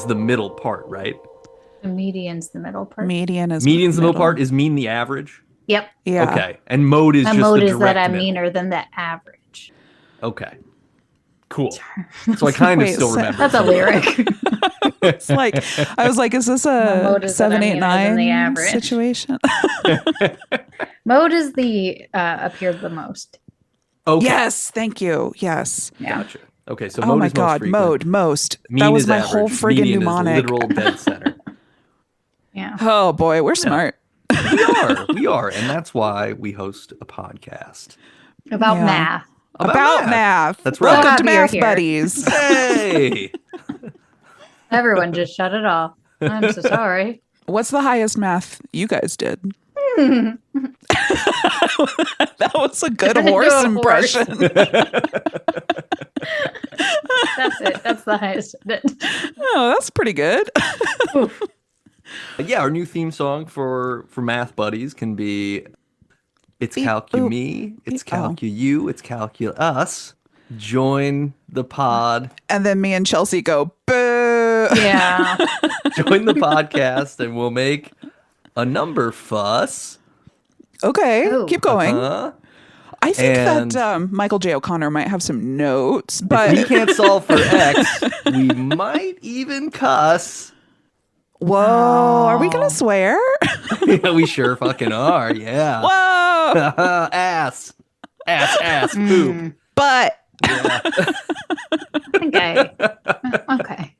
is the middle part, right? The median's the middle part. Median's the middle part. Is mean the average? Yep. Yeah. Okay. And mode is A just mode the is direct that I'm middle. meaner than the average. Okay. Cool. So I kind of Wait, still remember. That's a lyric. It's like, I was like, is this a mode is that I'm meaner than the 789 average. situation? Mode is the appeared the most. Okay. Yes, thank you. Yes. Yeah. Gotcha. Okay, so Oh mode my is most God, frequent. mode, most. Mean That was is my average. whole friggin' Median mnemonic. Is literal dead center. Yeah. Oh boy, we're smart. We are, and that's why we host a podcast. About Yeah. math. About math. That's right. Welcome Happy to you're Math here. Buddies. Hey! Everyone just shut it off. I'm so sorry. What's the highest math you guys did? That was a good I know horse a horse. impression. That's it. That's the highest. Oh, that's pretty good. Yeah, our new theme song for Math Buddies can be it's calcu me, it's calcu you, it's calcu us. Join the pod. And then me and Chelsea go, boo. Yeah. Join the podcast and we'll make a number fuss. Okay, Ooh. keep going. I think And- that Michael J. O'Connor might have some notes, If we but can't solve for X, we might even cuss. whoa, are we gonna swear? Yeah, we sure fucking are. Yeah. Whoa, Ass, poop. but Yeah. I think okay.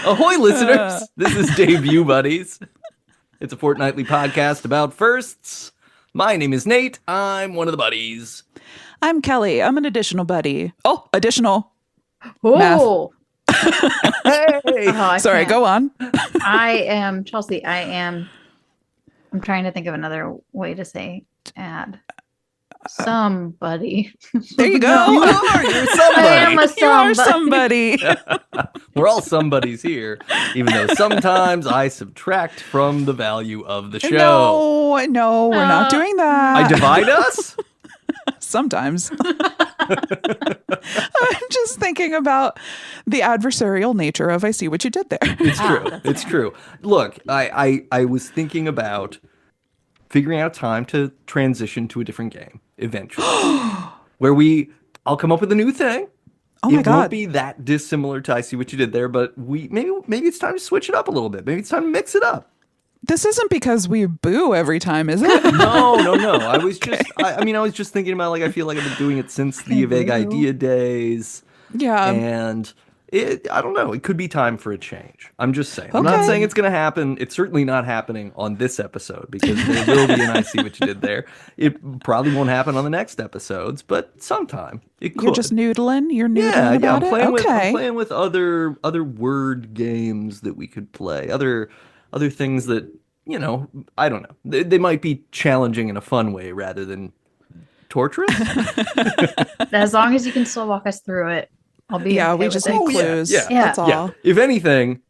Ahoy, listeners! This is Debut Buddies. It's a fortnightly podcast about firsts. My name is Nate. I'm one of the buddies. I'm Kelly. I'm an additional buddy. Oh, additional. Oh. Hey! I Sorry, can't. go on. I am Chelsea. I'm trying to think of another way to say add. Somebody. There you go. You are. You're somebody. I am a You are somebody. somebody. We're all somebodies here, even though sometimes I subtract from the value of the show. No, we're not doing that. I divide us? Sometimes. I'm just thinking about the adversarial nature of I see what you did there. It's true. It's true. Look, I was thinking about figuring out time to transition to a different game eventually. Where I'll come up with a new thing. Oh my It God. won't be that dissimilar to I see what you did there, but maybe it's time to switch it up a little bit. Maybe it's time to mix it up. This isn't because we boo every time, is it? No. I was just I was just thinking about, like, I feel like I've been doing it since the Vague Idea days. Yeah. And I don't know. It could be time for a change. I'm just saying. I'm not Okay. saying it's going to happen. It's certainly not happening on this episode because there will be an I see what you did there. It probably won't happen on the next episodes, but sometime it could. You're just noodling? You're noodling Yeah. about I'm playing it? with Okay. I'm playing with other word games that we could play. Other things that, I don't know. They might be challenging in a fun way rather than torturous. As long as you can still walk us through it, I'll be Yeah, okay we with just it. need Oh, yeah, clues. yeah. That's all. Yeah. If anything,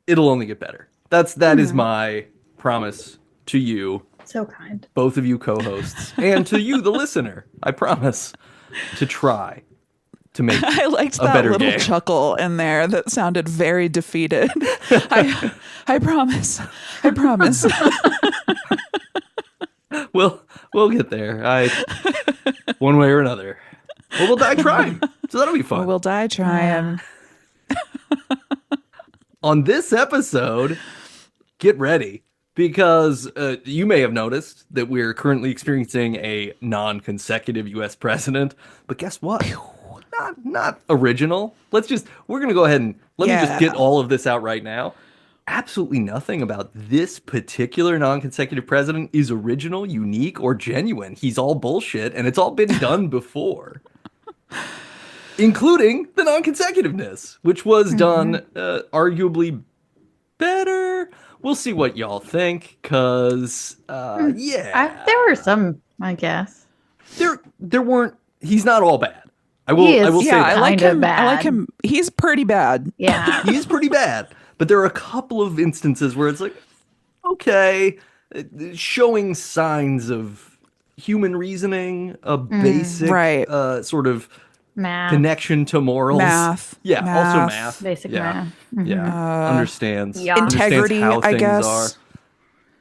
it'll only get better. That is my promise to you, So kind. both of you co-hosts, and to you, the listener. I promise to try to make I liked a that better little game. chuckle in there that sounded very defeated. I promise. I promise. We'll get there. One way or another. Well, we'll die trying. So that'll be fun. We'll die trying. On this episode, get ready, because you may have noticed that we're currently experiencing a non-consecutive U.S. president. But guess what? Not original. We're going to go ahead and let me just get all of this out right now. Absolutely nothing about this particular non-consecutive president is original, unique, or genuine. He's all bullshit, and it's all been done before. Including the non-consecutiveness, which was done arguably better. We'll see what y'all think, because, yeah. There were some, I guess. There weren't, he's not all bad. I will say Yeah, that. I like Kinda him. bad. I like him. He's pretty bad. Yeah. He's pretty bad. But there are a couple of instances where it's like, okay, showing signs of human reasoning, a basic right. sort of Math. connection to morals. Math. Yeah, also Math. math. Basic yeah. math. Mhm. Yeah. Understands. Yeah. Understands Integrity, how I things guess. are.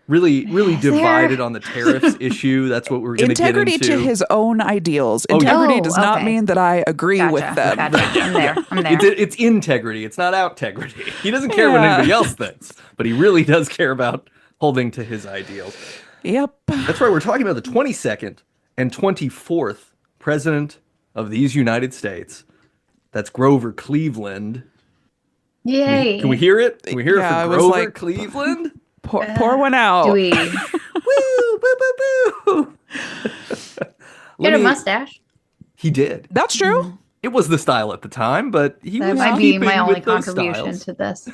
Really Is there? divided on the tariffs issue. That's what we're going to get into. Integrity to his own ideals. Oh, yeah. Integrity Oh, does not okay. mean that I agree with Gotcha. them. Gotcha. I'm there. I'm there. It's integrity. It's not out-tegrity. He doesn't care what Yeah. anybody else thinks, but he really does care about holding to his ideals. Yep. That's right. We're talking about the 22nd and 24th president of these United States. That's Grover Cleveland. Yay. Can we hear it? Can we hear Yeah, it I for was Grover like- Cleveland? Pour one out. Do we Woo! Boo, boo, boo! get a mustache? He did. That's true. It was the style at the time, but he That was might be keeping my only with those contribution styles. to this.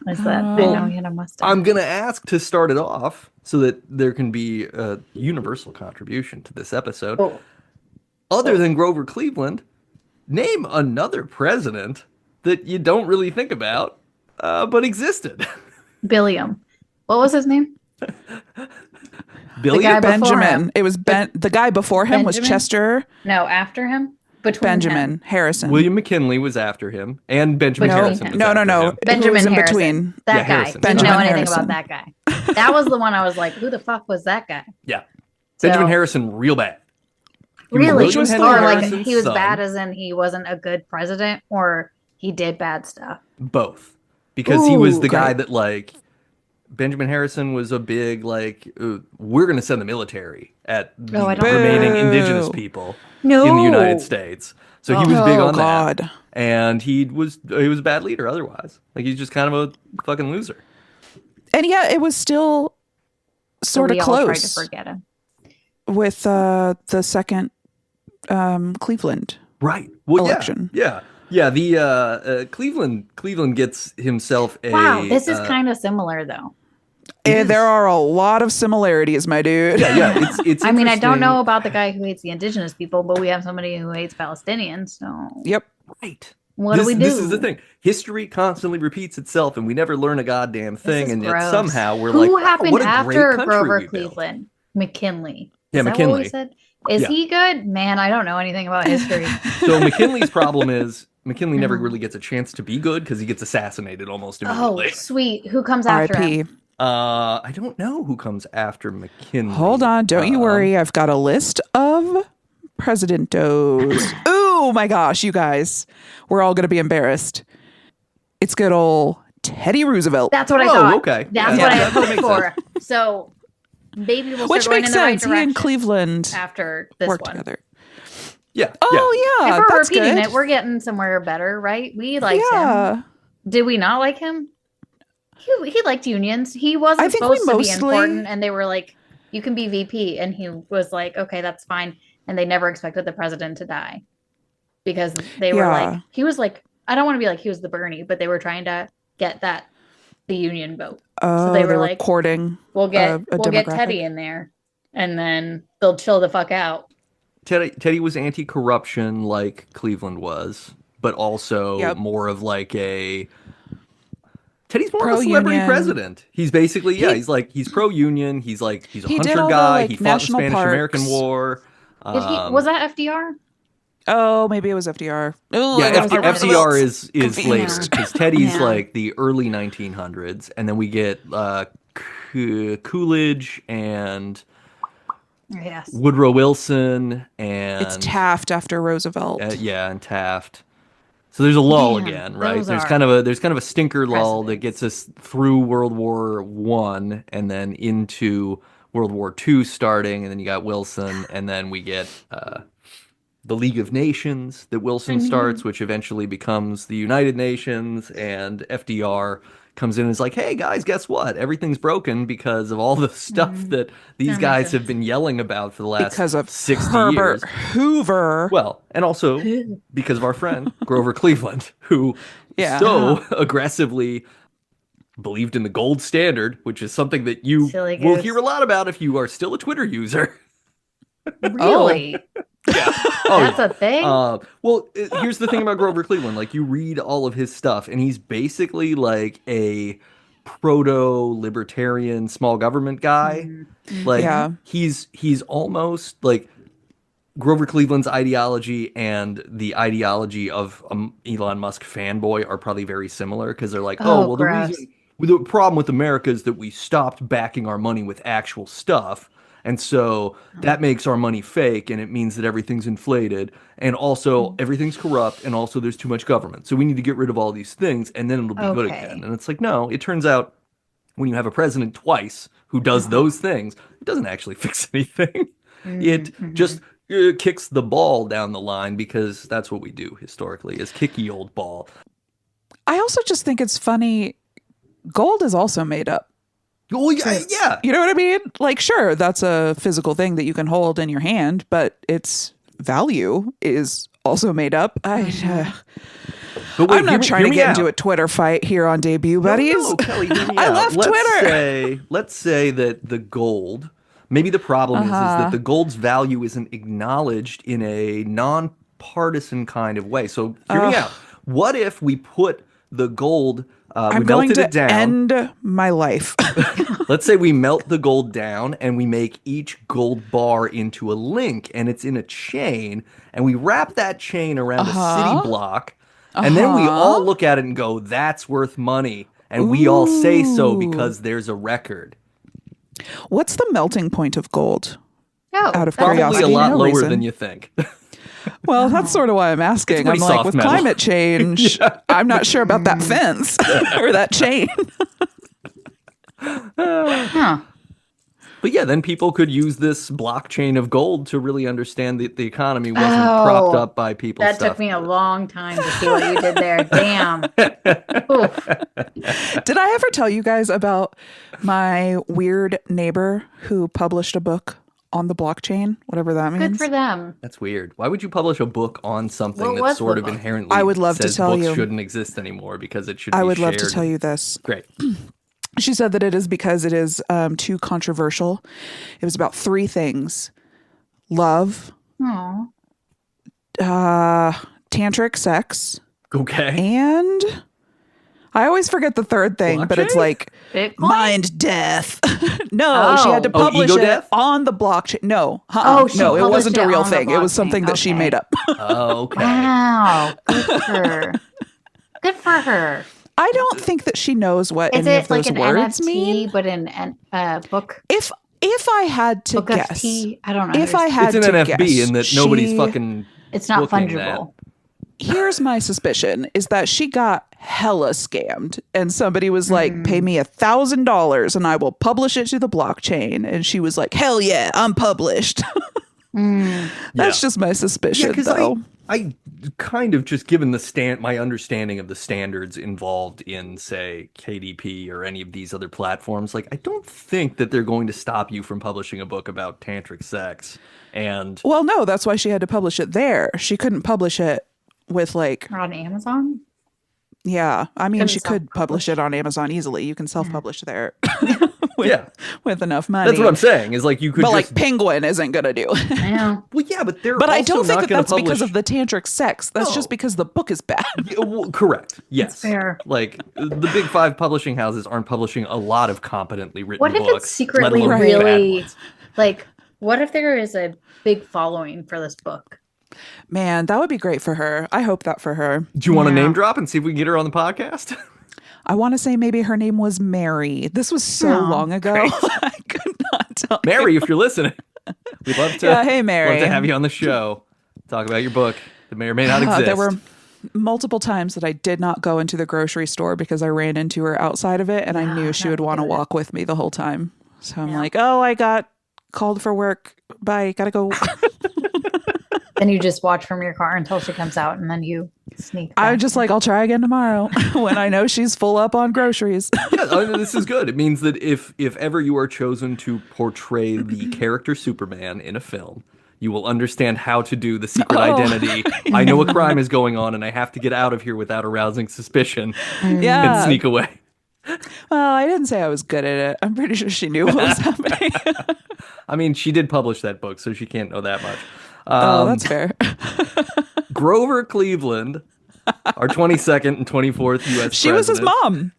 Is that I know he had a mustache. I'm going to ask to start it off so that there can be a universal contribution to this episode. Oh. Other than Grover Cleveland, name another president that you don't really think about, but existed. Billiam. What was his name? Billy guy before Benjamin. him. It was the guy before him was Benjamin? Chester No, after him? Between Benjamin him. Harrison. William McKinley was after him, and Benjamin No, Harrison was no, after no. him. Who Benjamin was in Harrison. between? That Yeah, guy. Harrison. Didn't know Benjamin anything Harrison. about that guy. That was the one I was like, who the fuck was that guy? Yeah. So- Benjamin Harrison, real bad. He was Really? William Henry Or like Harrison's he was son. bad as in he wasn't a good president or he did bad stuff. Both. Because he was Ooh, the guy great. that, like, Benjamin Harrison was a big, like, we're going to send the military at the No, I don't remaining Boo. indigenous people No. in the United States. So he was big Oh, on God. that. And he was a bad leader otherwise. Like, he's just kind of a fucking loser. And yeah, it was still So sort of we all tried to close forget him. with the second Cleveland. Right. Well, Election. Yeah. Yeah. The Cleveland gets himself a. Wow, this is kind of similar though. And there are a lot of similarities, my dude. Yeah. It's. I mean, I don't interesting. know about the guy who hates the indigenous people, but we have somebody who hates Palestinians. So Yep. Right. what do we do? This is the thing. History constantly repeats itself, and we never learn a goddamn thing. is And yet gross. somehow we're Who like, wow, happened what a after great country Grover we built. Cleveland? McKinley. Yeah, Is that what McKinley. we said? Is Yeah. he good? Man, I don't know anything about history. So McKinley's problem is McKinley never really gets a chance to be good because he gets assassinated almost Oh, immediately. sweet. Who comes after R.I.P. him? I don't know who comes after McKinley. Hold on, don't you worry. I've got a list of presidentos. Oh my gosh, you guys. We're all going to be embarrassed. It's good old Teddy Roosevelt. That's what I Oh, thought. okay. That's Yeah, what I that hoped makes for. So maybe we'll start Which going makes in the right sense. He and direction Cleveland after this work one. together. Yeah. Oh yeah, If we're that's repeating good. it, we're getting somewhere better, right? We liked him. yeah. Did we not like him? He liked unions. He wasn't I think we supposed to be mostly- important, and they were like, "You can be VP," and he was like, "Okay, that's fine." And they never expected the president to die because they were Yeah. like, he was like, I don't want to be like he was the Bernie, but they were trying to get the union vote. Oh, they they were were like, courting. We'll get A we'll get demographic. Teddy in there, and then they'll chill the fuck out. Teddy was anti-corruption like Cleveland was, but also Yep. more of like a. Teddy's more of a Pro-union. celebrity president. He's basically he's pro-union. He's a He did hunter all the, guy. like, He fought in the national Spanish-American parks. War. Did he, was that FDR? Oh, maybe it was FDR. Ooh, Yeah, I got the FDR Roosevelts is confused. later because Teddy's Yeah. like the early 1900s, and then we get Coolidge and Yes. Woodrow Wilson and It's Taft after Roosevelt. and Taft. So there's a lull Damn, again, right? those There's are kind of a stinker lull that presidents. gets us through World War One and then into World War Two starting, and then you got Wilson, and then we get the League of Nations that Wilson starts, which eventually becomes the United Nations, and FDR comes in and is like, hey guys, guess what? Everything's broken because of all the stuff that these That guys makes have been yelling about for the last because of 60 Herbert years. Hoover. Well, and also because of our friend Grover Cleveland, who Yeah. so aggressively believed in the gold standard, which is something that you Silly will goose. hear a lot about if you are still a Twitter user. Really? Oh, That's a thing? Here's the thing about Grover Cleveland. Like, you read all of his stuff, and he's basically like a proto-libertarian small government guy. Like, Yeah. he's almost like Grover Cleveland's ideology and the ideology of Elon Musk fanboy are probably very similar because they're like, oh, Oh, well, gross. the problem with America is that we stopped backing our money with actual stuff. And so that makes our money fake and it means that everything's inflated and also everything's corrupt and also there's too much government. So we need to get rid of all these things and then it'll be good again. Okay. And it's like, no, it turns out when you have a president twice who does Uh-huh. those things, it doesn't actually fix anything. It Mm-hmm. just kicks the ball down the line because that's what we do historically is kicky old ball. I also just think it's funny. Gold is also made up. Oh yeah, yeah. You know what I mean? Like, sure, that's a physical thing that you can hold in your hand, but its value is also made up. But wait, I'm not trying to hear me get out. into a Twitter fight here on Debut Buddies. No, Kelly, hear me I out. love Twitter. Let's say that the gold. Maybe the problem is that the gold's value isn't acknowledged in a nonpartisan kind of way. So hear me out. What if we put the gold? We I'm going melted to it down. end my life. Let's say we melt the gold down and we make each gold bar into a link and it's in a chain and we wrap that chain around a city block and then we all look at it and go, that's worth money. And we all say so because there's a record. What's the melting point of gold? Oh, Out of that's Probably curiosity, a lot no lower reason. than you think. Well, that's sort of why I'm asking. It's I'm pretty like, soft with metal. climate change, I'm not sure about that fence or that chain. Huh. But yeah, then people could use this blockchain of gold to really understand that the economy wasn't propped up by people's That stuff. took me a long time to see what you did there. Damn. Oof. Did I ever tell you guys about my weird neighbor who published a book on the blockchain, whatever that means? Good for them. That's weird. Why would you publish a book on something What that was sort the of book? inherently I would love to says tell books you. shouldn't exist anymore because it should I be would love to shared? tell you this. Great. She said that it is because it is too controversial. It was about three things: love, Oh. tantric sex, Okay. and I always forget the third thing, but it's Blockchain? like Bitcoin? mind death. No, she had to Oh, publish ego it death? on the blockchain. No, Oh, she no, it published wasn't a it real on the thing. It was blockchain. something that she Okay. made up. Oh, okay. Wow. Good for her. Good for her. I don't think that she knows what Is any it of like those an words NFT, mean. but in book? If I had to Book of guess, tea? I don't know. if I had It's an to NFB guess, in that nobody's she- fucking. It's not booking that. fungible. Here's my suspicion: is that she got hella scammed, and somebody was like, "Pay me $1,000 and I will publish it to the blockchain." And she was like, "Hell yeah, I'm published." That's just my suspicion, because though. I kind of just given my understanding of the standards involved in, say, KDP or any of these other platforms, like I don't think that they're going to stop you from publishing a book about tantric sex. And Well, no, that's why she had to publish it there. She couldn't publish it with like, Or on Amazon? yeah. I mean, Couldn't she could publish it on Amazon easily. You can self-publish there with enough money. that's what I'm saying is like you could But just like Penguin isn't gonna do. I know. well, yeah, but they're But I also don't think not that gonna that's because publish- of the tantric sex. That's No. just because the book is bad. Yeah, well, correct. Yes. fair. Like the big five publishing houses aren't publishing a lot of competently written What if books. it's secretly let alone bad really ones. like? What if there is a big following for this book? Man, that would be great for her. I hope that for her. Do you want to Yeah. name drop and see if we can get her on the podcast? I want to say maybe her name was Mary. This was so Aw, long ago. I could not tell. Mary, if you're listening, we'd love to. Yeah, hey, Mary. Love to have you on the show. Talk about your book that may or may not exist. There were multiple times that I did not go into the grocery store because I ran into her outside of it, and I knew she would want to walk with me the whole time. So I'm like, oh, I got called for work. Bye. Gotta go. Then you just watch from your car until she comes out, and then you sneak. I'm back. just like, I'll try again tomorrow when I know she's full up on groceries. Yeah, I mean, this is good. It means that if ever you are chosen to portray the character Superman in a film, you will understand how to do the secret identity. I know a crime is going on, and I have to get out of here without arousing suspicion Yeah. and sneak away. Well, I didn't say I was good at it. I'm pretty sure she knew what was happening. I mean, she did publish that book, so she can't know that much. Oh, that's fair. Grover Cleveland, our 22nd and 24th U.S. She was his president. mom.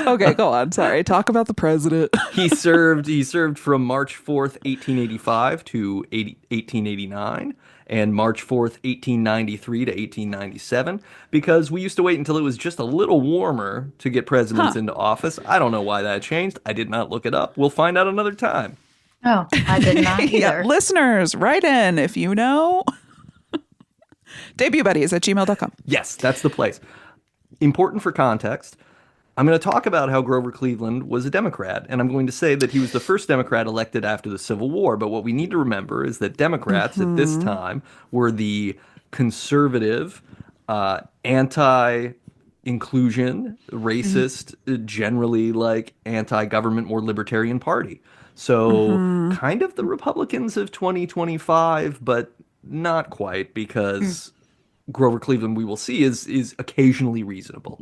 Okay, go on. Sorry. Talk about the president. He served from March 4th, 1885 to 1889 and March 4th, 1893 to 1897 because we used to wait until it was just a little warmer to get presidents into office. I don't know why that changed. I did not look it up. We'll find out another time. Oh, I did not either. Yeah, listeners, write in if you know. Debutbuddies@gmail.com. Yes, that's the place. Important for context. I'm going to talk about how Grover Cleveland was a Democrat, and I'm going to say that he was the first Democrat elected after the Civil War. But what we need to remember is that Democrats at this time were the conservative, anti-inclusion, racist, generally like anti-government, more libertarian party. So kind of the Republicans of 2025, but not quite, because Grover Cleveland, we will see, is occasionally reasonable.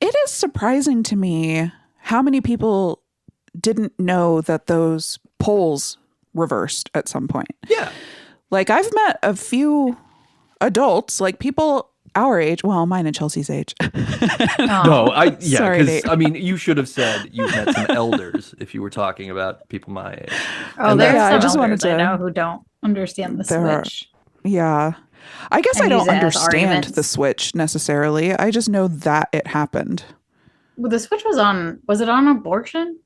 It is surprising to me how many people didn't know that those polls reversed at some point. Yeah. Like, I've met a few adults, like people our age, well, mine and Chelsea's age. No, Sorry, because Nate. I mean, you should have said you've met some elders if you were talking about people my age. Oh, And there's yeah, I some just wanted elders I to- know who don't understand the There are- switch. Yeah. I guess And I don't use it as understand arguments. the switch necessarily. I just know that it happened. Well, the switch was it on abortion?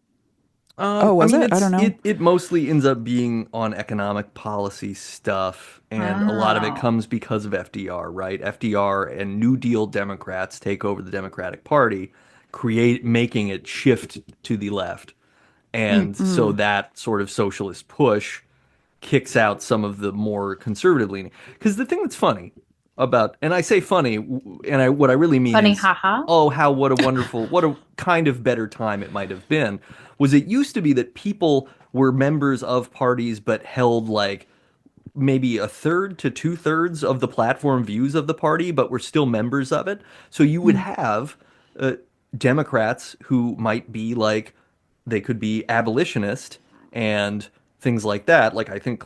Was it? I it's- don't know. It mostly ends up being on economic policy stuff, and a lot of it Oh. comes because of FDR, right? FDR and New Deal Democrats take over the Democratic Party, making it shift to the left. And so that sort of socialist push kicks out some of the more conservative leaning. Because the thing that's funny about, and I say funny, and what I really mean Funny, is, haha. oh, what a kind of better time it might have been, was it used to be that people were members of parties but held like maybe a third to two-thirds of the platform views of the party, but were still members of it. So you would have Democrats who might be like, they could be abolitionist and things like that. Like, I think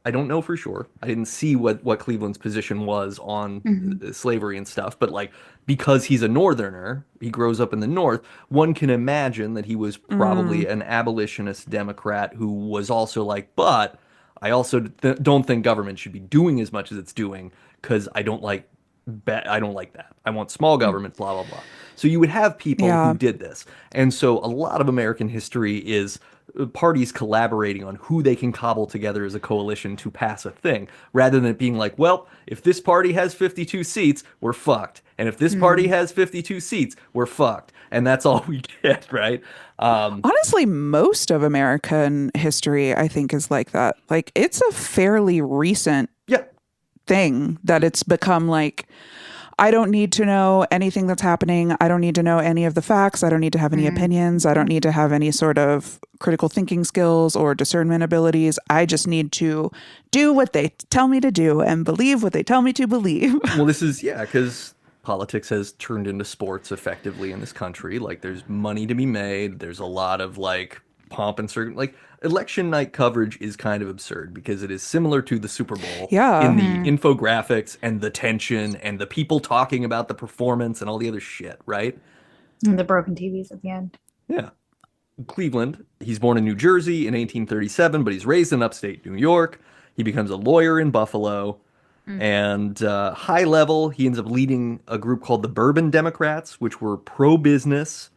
I don't know for sure. I didn't see what Cleveland's position was on slavery and stuff, but like, because he's a northerner, he grows up in the North, one can imagine that he was probably an abolitionist Democrat who was also like, but I also don't think government should be doing as much as it's doing because I don't like that. I want small government, blah, blah, blah. So you would have people who did this. And so a lot of American history is parties collaborating on who they can cobble together as a coalition to pass a thing, rather than it being like, well, if this party has 52 seats, we're fucked. And if this party has 52 seats, we're fucked. And that's all we get, right? Honestly, most of American history, I think, is like that. Like, it's a fairly recent thing that it's become like, I don't need to know anything that's happening. I don't need to know any of the facts. I don't need to have any opinions. I don't need to have any sort of critical thinking skills or discernment abilities. I just need to do what they tell me to do and believe what they tell me to believe. Well, this is, because politics has turned into sports effectively in this country. Like, there's money to be made. There's a lot of like pomp and like election night coverage is kind of absurd because it is similar to the Super Bowl in the infographics and the tension and the people talking about the performance and all the other shit, right? And the broken TVs at the end. Yeah. Cleveland, he's born in New Jersey in 1837, but he's raised in upstate New York. He becomes a lawyer in Buffalo. And high level, he ends up leading a group called the Bourbon Democrats, which were pro-business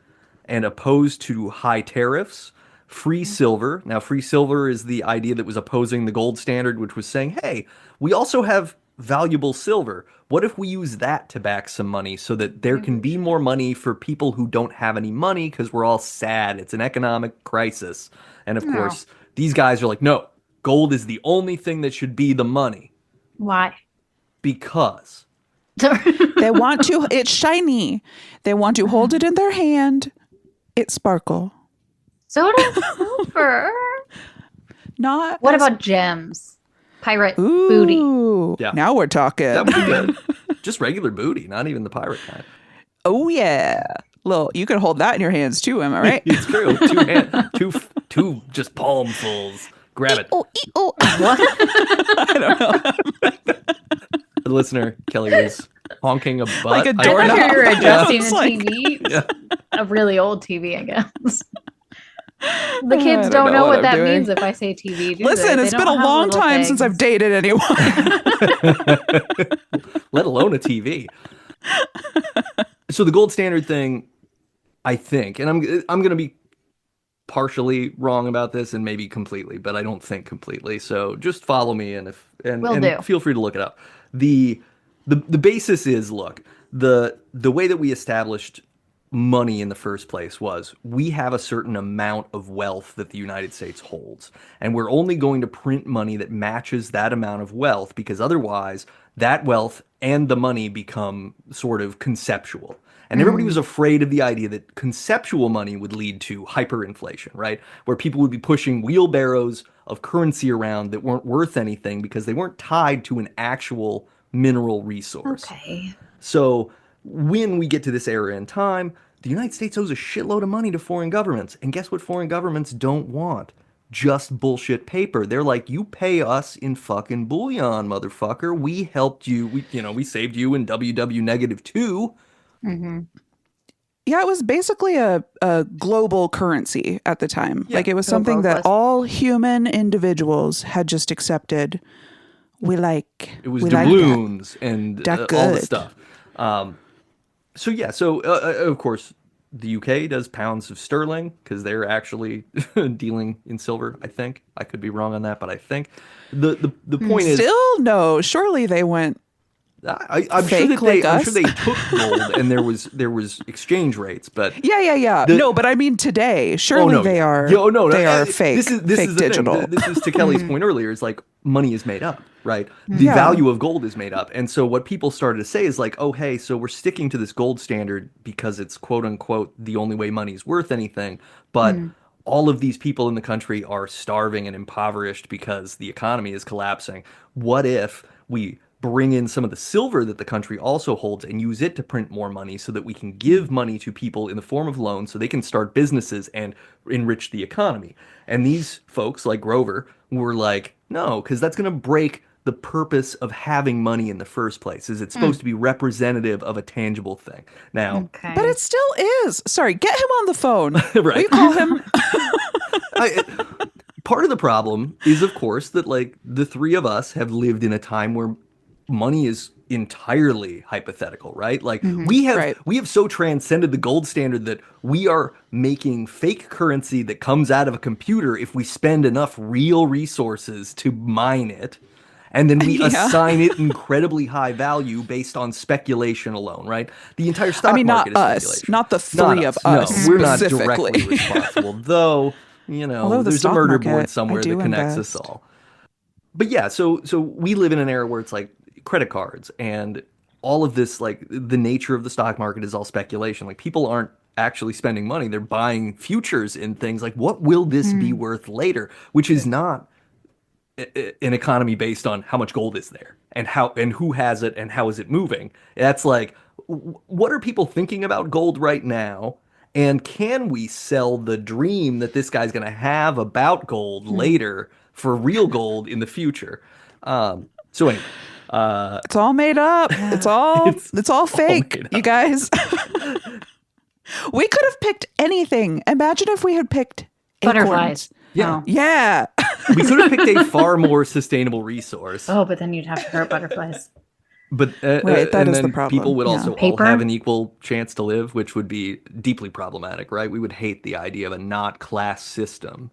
and opposed to high tariffs. Free silver. Now, free silver is the idea that was opposing the gold standard, which was saying, hey, we also have valuable silver. What if we use that to back some money so that there can be more money for people who don't have any money because we're all sad. It's an economic crisis. And of course, these guys are like, no, gold is the only thing that should be the money. Why? Because. They want to, it's shiny. They want to hold it in their hand. It sparkle. So does silver. Not What as- about gems? Pirate Ooh, booty. Yeah. Now we're talking. That would be good. Just regular booty, not even the pirate kind. Oh yeah. Lil, you can hold that in your hands too, am I right? It's true. Two just palmfuls. Grab it. Oh. What? I don't know. The listener, Kelly was honking a butt. Like a I thought doorknob. you were adjusting It's the like- TV. Yeah. a really old TV, I guess. The I kids don't know what I'm that doing. means if I say TV. Do Listen, they? it's They been a don't have long little time since I've things. dated anyone. Let alone a TV. So the gold standard thing, I think, and I'm going to be partially wrong about this and maybe completely, but I don't think completely. So just follow me Will and do. feel free to look it up. The the basis is, look, the way that we established money in the first place was we have a certain amount of wealth that the United States holds, and we're only going to print money that matches that amount of wealth, because otherwise that wealth and the money become sort of conceptual. And everybody was afraid of the idea that conceptual money would lead to hyperinflation, right? Where people would be pushing wheelbarrows of currency around that weren't worth anything because they weren't tied to an actual mineral resource. Okay. So when we get to this era in time, the United States owes a shitload of money to foreign governments. And guess what foreign governments don't want? Just bullshit paper. They're like, you pay us in fucking bullion, motherfucker. We helped you. We saved you in WW -2. Mm-hmm. Yeah, it was basically a global currency at the time. Yeah. Like it was something that all human individuals had just accepted. We like It was we like that. doubloons and That all the good. stuff. So yeah, so of course the UK does pounds of sterling because they're actually dealing in silver. I think I could be wrong on that, but I think the point is, Still no. Surely they went. I'm sure fake that they like I'm us? sure they took gold and there was exchange rates, but Yeah. The- No, but I mean today. Surely no, they yeah. are. Yeah, oh, no, they are uh, fake. This is fake the digital. thing. This is to Kelly's point earlier. It's like money is made up, right? The Yeah. value of gold is made up, and so what people started to say is like, oh, hey, so we're sticking to this gold standard because it's quote unquote the only way money's worth anything, but all of these people in the country are starving and impoverished because the economy is collapsing. What if we bring in some of the silver that the country also holds and use it to print more money so that we can give money to people in the form of loans so they can start businesses and enrich the economy? And these folks like Grover were like, no, because that's going to break the purpose of having money in the first place. Is it's supposed to be representative of a tangible thing. Now, Okay. But it still is. Sorry, get him on the phone. Right. Will you call him? Part of the problem is, of course, that like the three of us have lived in a time where money is entirely hypothetical, right? Like Right. we have so transcended the gold standard that we are making fake currency that comes out of a computer if we spend enough real resources to mine it. And then we Yeah. assign it incredibly high value based on speculation alone, right? The entire stock not market is us, speculation. not the three of us No, we're not specifically. directly responsible, though. Although the There's a stock murder market, board somewhere I do that connects invest. us all. But yeah, so we live in an era where it's like credit cards and all of this, like the nature of the stock market is all speculation. Like people aren't actually spending money; they're buying futures in things. Like what will this be worth later? Which is not an economy based on how much gold is there and how and who has it and how is it moving. That's like, what are people thinking about gold right now? And can we sell the dream that this guy's going to have about gold later for real gold in the future? So anyway, It's all made up. It's all fake, made you up. guys. We could have picked anything. Imagine if we had picked Butterflies. acorns. Yeah. Oh. Yeah. we could have picked a far more sustainable resource. Oh, but then you'd have to hurt butterflies. But Right, that and is the then problem. people would Yeah. also all Paper? have an equal chance to live, which would be deeply problematic, right? We would hate the idea of a not class system.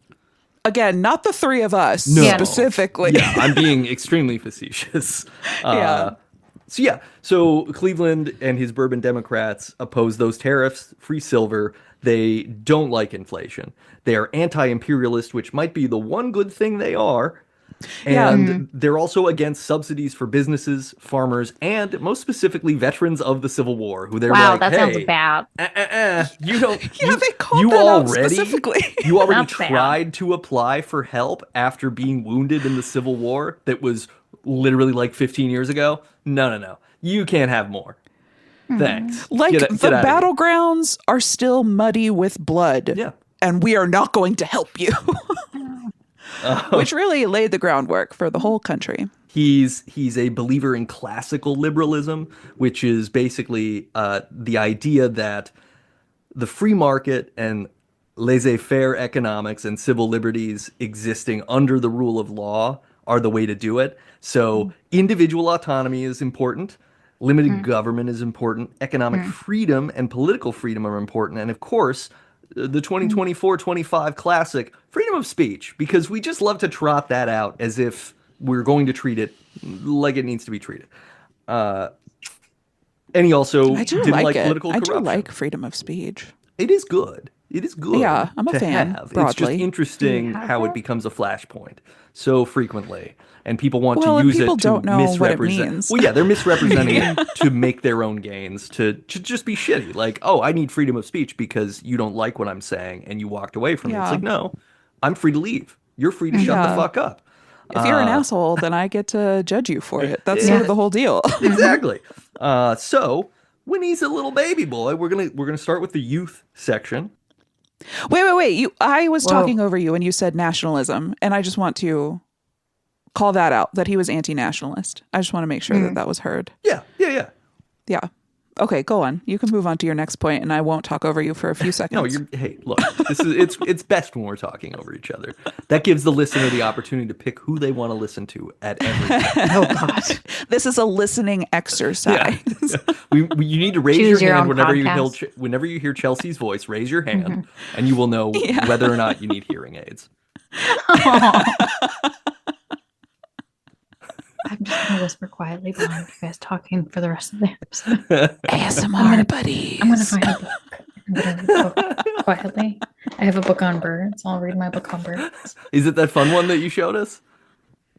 Again, not the three of us No. specifically. Yeah, I'm being extremely facetious. Yeah. So Cleveland and his bourbon Democrats oppose those tariffs, free silver. They don't like inflation. They are anti-imperialist, which might be the one good thing they are. And they're also against subsidies for businesses, farmers, and most specifically veterans of the Civil War, who they're Wow, like, that hey, sounds bad. you don't. Yeah, they called you that out already, specifically. You already That's bad. tried to apply for help after being wounded in the Civil War that was literally like 15 years ago. No. You can't have more. Thanks. Like Get the outta here. battlegrounds are still muddy with blood. Yeah. And we are not going to help you. Which really laid the groundwork for the whole country. He's a believer in classical liberalism, which is basically the idea that the free market and laissez-faire economics and civil liberties existing under the rule of law are the way to do it. So individual autonomy is important. Limited government is important. Economic freedom and political freedom are important. And of course, the 2024-25 classic, freedom of speech, because we just love to trot that out as if we're going to treat it like it needs to be treated. And he also I do didn't like like it. political I corruption. do like freedom of speech. It is good. It is good. Yeah, I'm a to fan, have. It's just broadly. interesting Do you have how it that? becomes a flashpoint so frequently, and people want Well, to and use people it to don't know what it misrepresent. means. Well, yeah, they're misrepresenting it to make their own gains, to just be shitty. Like, oh, I need freedom of speech because you don't like what I'm saying, and you walked away from me. It's Yeah. like, no, I'm free to leave. You're free to shut the Yeah. fuck up. If you're an asshole, then I get to judge you for it. That's Yeah. sort of the whole deal. Exactly. So when he's a little baby boy, we're gonna start with the youth section. Wait. I was Whoa. talking over you and you said nationalism, and I just want to call that out, that he was anti-nationalist. I just want to make sure that that was heard. Yeah. Yeah. Okay, go on. You can move on to your next point, and I won't talk over you for a few seconds. No, hey, look, it's best when we're talking over each other. That gives the listener the opportunity to pick who they want to listen to at every time. Oh God. This is a listening exercise. You need to raise Choose your your hand own whenever you hear Chelsea's voice. Raise your hand, and you will know whether or not you need hearing aids. I'm just gonna whisper quietly behind you guys talking for the rest of the episode. ASMR buddies. I'm gonna find a book. I'm gonna read a book quietly. I have a book on birds. I'll read my book on birds. Is it that fun one that you showed us?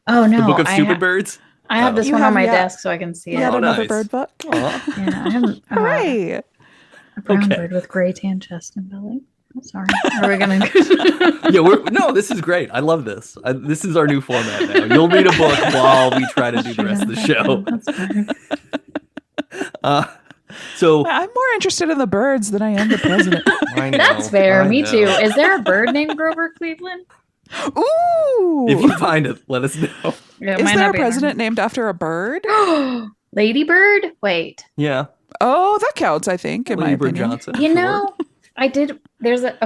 Oh no, The Book of I Stupid Birds? I have this You one have on my yet- desk so I can see it. Yet Oh, another nice. bird book. Aw. Yeah, I have Hooray! a brown Okay. bird with gray tan chest and belly. I'm sorry. Are we gonna? Yeah, this is great. I love this. This is our new format now. You'll read a book while we try to do the rest of the show. That's fine. So I'm more interested in the birds than I am the president. I know, That's fair. I Me know. too. Is there a bird named Grover Cleveland? Ooh! If you find it, let us know. Yeah, it Is might there not a be in our- president named after a bird? Ladybird? Wait. Yeah, Oh, that counts, I think, in my Lady Bird opinion. Johnson. You sure. know, there's a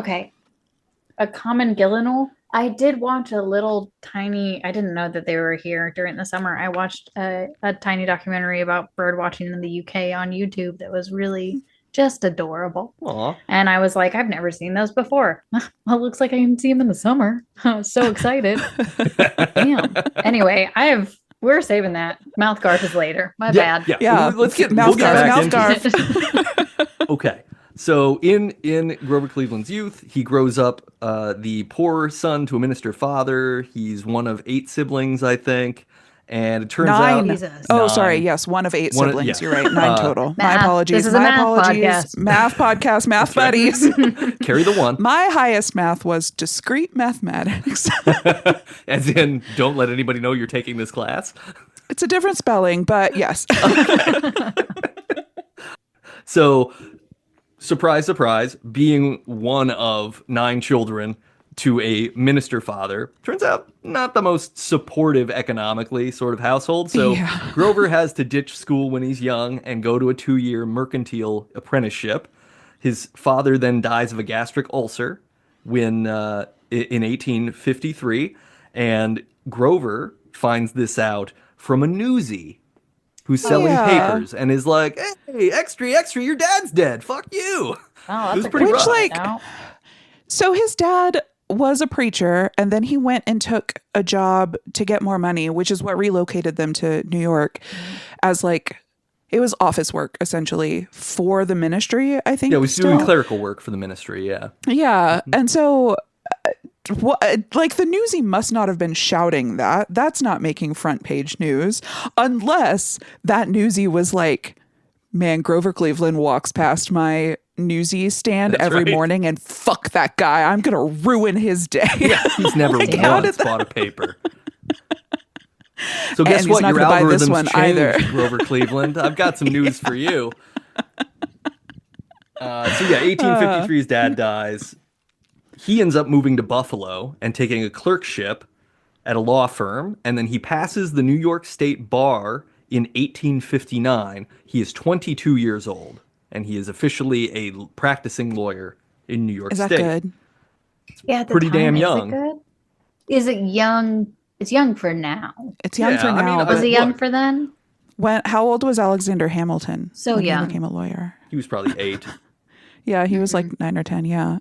common Gillinal. I did watch a little tiny, I didn't know that they were here during the summer. I watched a tiny documentary about bird watching in the UK on YouTube that was really just adorable. Aw. And I was like, I've never seen those before. Well, it looks like I can see them in the summer. I was so excited. Damn. Anyway, we're saving that. MouthGarf is later. My bad. Yeah. We'll get Mouth back into guard, it. mouth guard. Okay. So in Grover Cleveland's youth, he grows up the poor son to a minister father. He's one of 8 siblings, I think. And it turns 9. out Jesus. Oh, Nine. sorry. Yes, one of 8 One of- siblings. yeah. You're right. 9 total. My Math. apologies. This is a My math apologies. podcast. Math podcast. Math right. buddies. carry the one. My highest math was discrete mathematics. As in, don't let anybody know you're taking this class. It's a different spelling, but yes. So, surprise, surprise, being one of 9 children to a minister father, turns out not the most supportive economically sort of household. So, Yeah. Grover has to ditch school when he's young and go to a 2-year mercantile apprenticeship. His father then dies of a gastric ulcer when in 1853, and Grover finds this out from a newsie who's selling yeah. papers and is like, "Hey, extra, extra, your dad's dead. Fuck you." Oh, It was that's a pretty good rough. Which, like, no. So his dad was a preacher, and then he went and took a job to get more money, which is what relocated them to New York as like, it was office work essentially for the ministry, I think. Yeah, was still. doing clerical work for the ministry. Yeah. Yeah. And so, like, the newsie must not have been shouting that. That's not making front page news, unless that newsie was like, man, Grover Cleveland walks past my newsie stand That's every right. morning, and fuck that guy. I'm going to ruin his day. Yeah, he's never Like, how once did bought a paper. So guess he's what? not Your gonna buy this algorithm's one changed, either. Grover Cleveland. I've got some news for you. So yeah, 1853, his dad dies. He ends up moving to Buffalo and taking a clerkship at a law firm, and then he passes the New York State Bar in 1859. He is 22 years old. and he is officially a practicing lawyer in New York Is that State. good? Yeah, at the Pretty time, damn is young. it good? Is it young? It's young for now. It's young Yeah, for I mean, now. Was but it young look. for then? how old was Alexander Hamilton So when young. he became a lawyer? He was probably 8. Yeah, he was like 9 or 10. Yeah.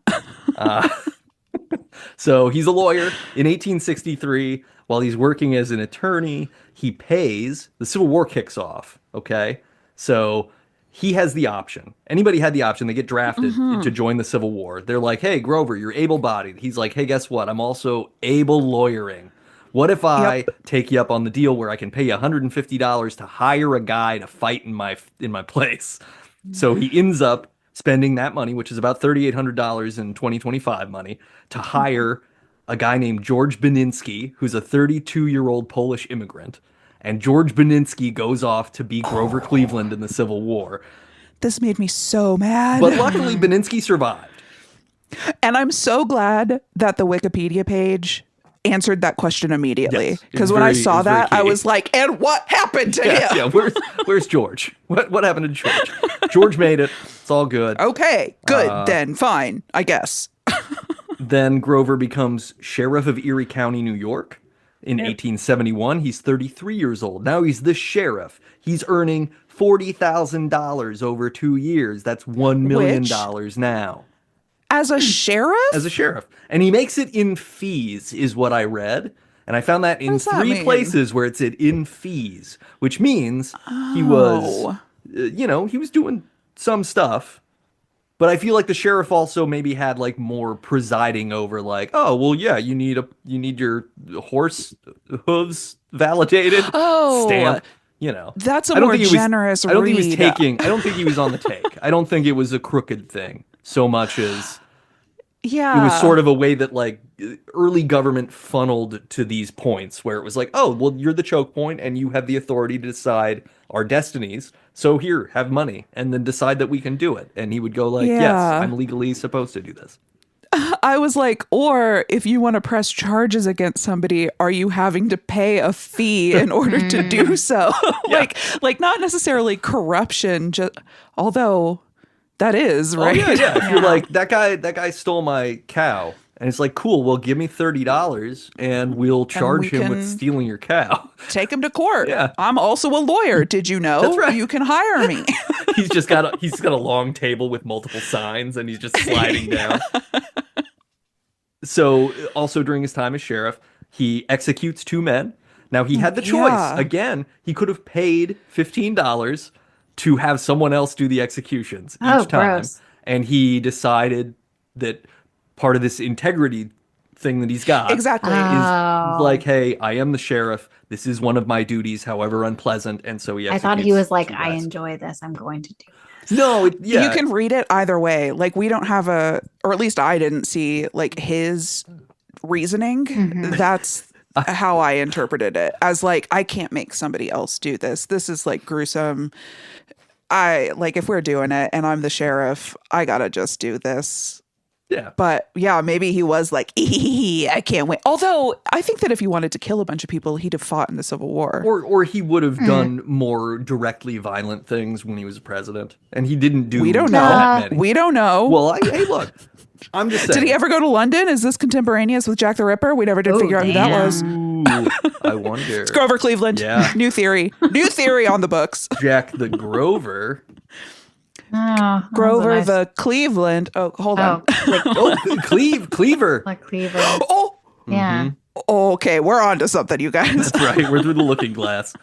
So he's a lawyer. In 1863, while he's working as an attorney, he pays. The Civil War kicks off. Okay, so he has the option. Anybody had the option. They get drafted to join the Civil War. They're like, "Hey, Grover, you're able-bodied." He's like, "Hey, guess what? I'm also able lawyering. What if I Yep. take you up on the deal where I can pay you $150 to hire a guy to fight in my place?" So he ends up spending that money, which is about $3,800 in 2025 money, to hire a guy named George Beninsky, who's a 32-year-old Polish immigrant. And George Beninsky goes off to be Grover Cleveland in the Civil War. This made me so mad. But luckily, Beninsky survived. And I'm so glad that the Wikipedia page answered that question immediately. Yes, Because it's when I very- saw it's very that, I key. was like, and what happened to him? Yeah, where's George? What happened to George? George made it. It's all good. Okay, good, then fine, I guess. Then Grover becomes sheriff of Erie County, New York. In 1871, he's 33 years old. Now he's the sheriff. He's earning $40,000 over 2 years. That's $1 million now. As a sheriff? As a sheriff. And he makes it in fees, is what I read. And I found that in does that 3 mean? places where it said in fees, which means he was, Oh. he was doing some stuff. But I feel like the sheriff also maybe had like more presiding over, like, oh, well, yeah, you need your horse hooves validated, Oh. stamp, That's a I don't more think he was- generous I don't think he was read. taking. I don't think he was on the take. I don't think it was a crooked thing so much as Yeah. it was sort of a way that like early government funneled to these points where it was like, oh, well, you're the choke point and you have the authority to decide our destinies. So here, have money and then decide that we can do it. And he would go like, yes, Yeah. I'm legally supposed to do this. I was like, or if you want to press charges against somebody, are you having to pay a fee in order to do so? like not necessarily corruption, just although that is, Oh right? yeah. If you're like, that guy stole my cow. And it's like, cool, well, give me $30 and we'll charge we him with can- stealing your cow. Take him to court. Yeah. I'm also a lawyer. Did you know? That's right. You can hire me. He's got a long table with multiple signs and he's just sliding down. So also during his time as sheriff, he executes 2 men. Now he had the choice. Yeah. Again, he could have paid $15 to have someone else do the executions each Oh, time. gross. And he decided that part of this integrity thing that he's got Exactly. is like, hey, I am the sheriff. This is one of my duties, however unpleasant. And so he I executes thought he was like, 2 I guys. enjoy this. I'm going to do this. No, yeah. You can read it either way. Like we don't have or at least I didn't see like his reasoning. That's how I interpreted it as like, I can't make somebody else do this. This is like gruesome. If we're doing it and I'm the sheriff, I gotta just do this. Yeah. But yeah, maybe he was like, I can't wait. Although I think that if he wanted to kill a bunch of people, he'd have fought in the Civil War. Or he would have done more directly violent things when he was president. And he didn't do We don't that know. many. We don't know. Well, hey, look. I'm just saying. Did he ever go to London? Is this contemporaneous with Jack the Ripper? We never did Oh, figure out who that damn. was. Ooh, I wonder. Grover Cleveland. Yeah. New theory. New theory on the books. Jack the Grover. Oh, that was a Grover nice- the Cleveland. Oh, hold on. like, Oh, Cleaver. like Cleaver. Oh, Yeah. okay. We're on to something, you guys. That's right. We're through the looking glass.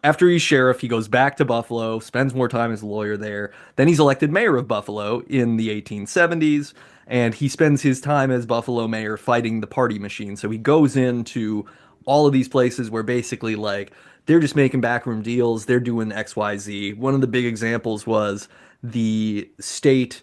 After he's sheriff, he goes back to Buffalo, spends more time as a lawyer there. Then he's elected mayor of Buffalo in the 1870s, and he spends his time as Buffalo mayor fighting the party machine. So he goes into all of these places where basically like they're just making backroom deals, they're doing XYZ. One of the big examples was the state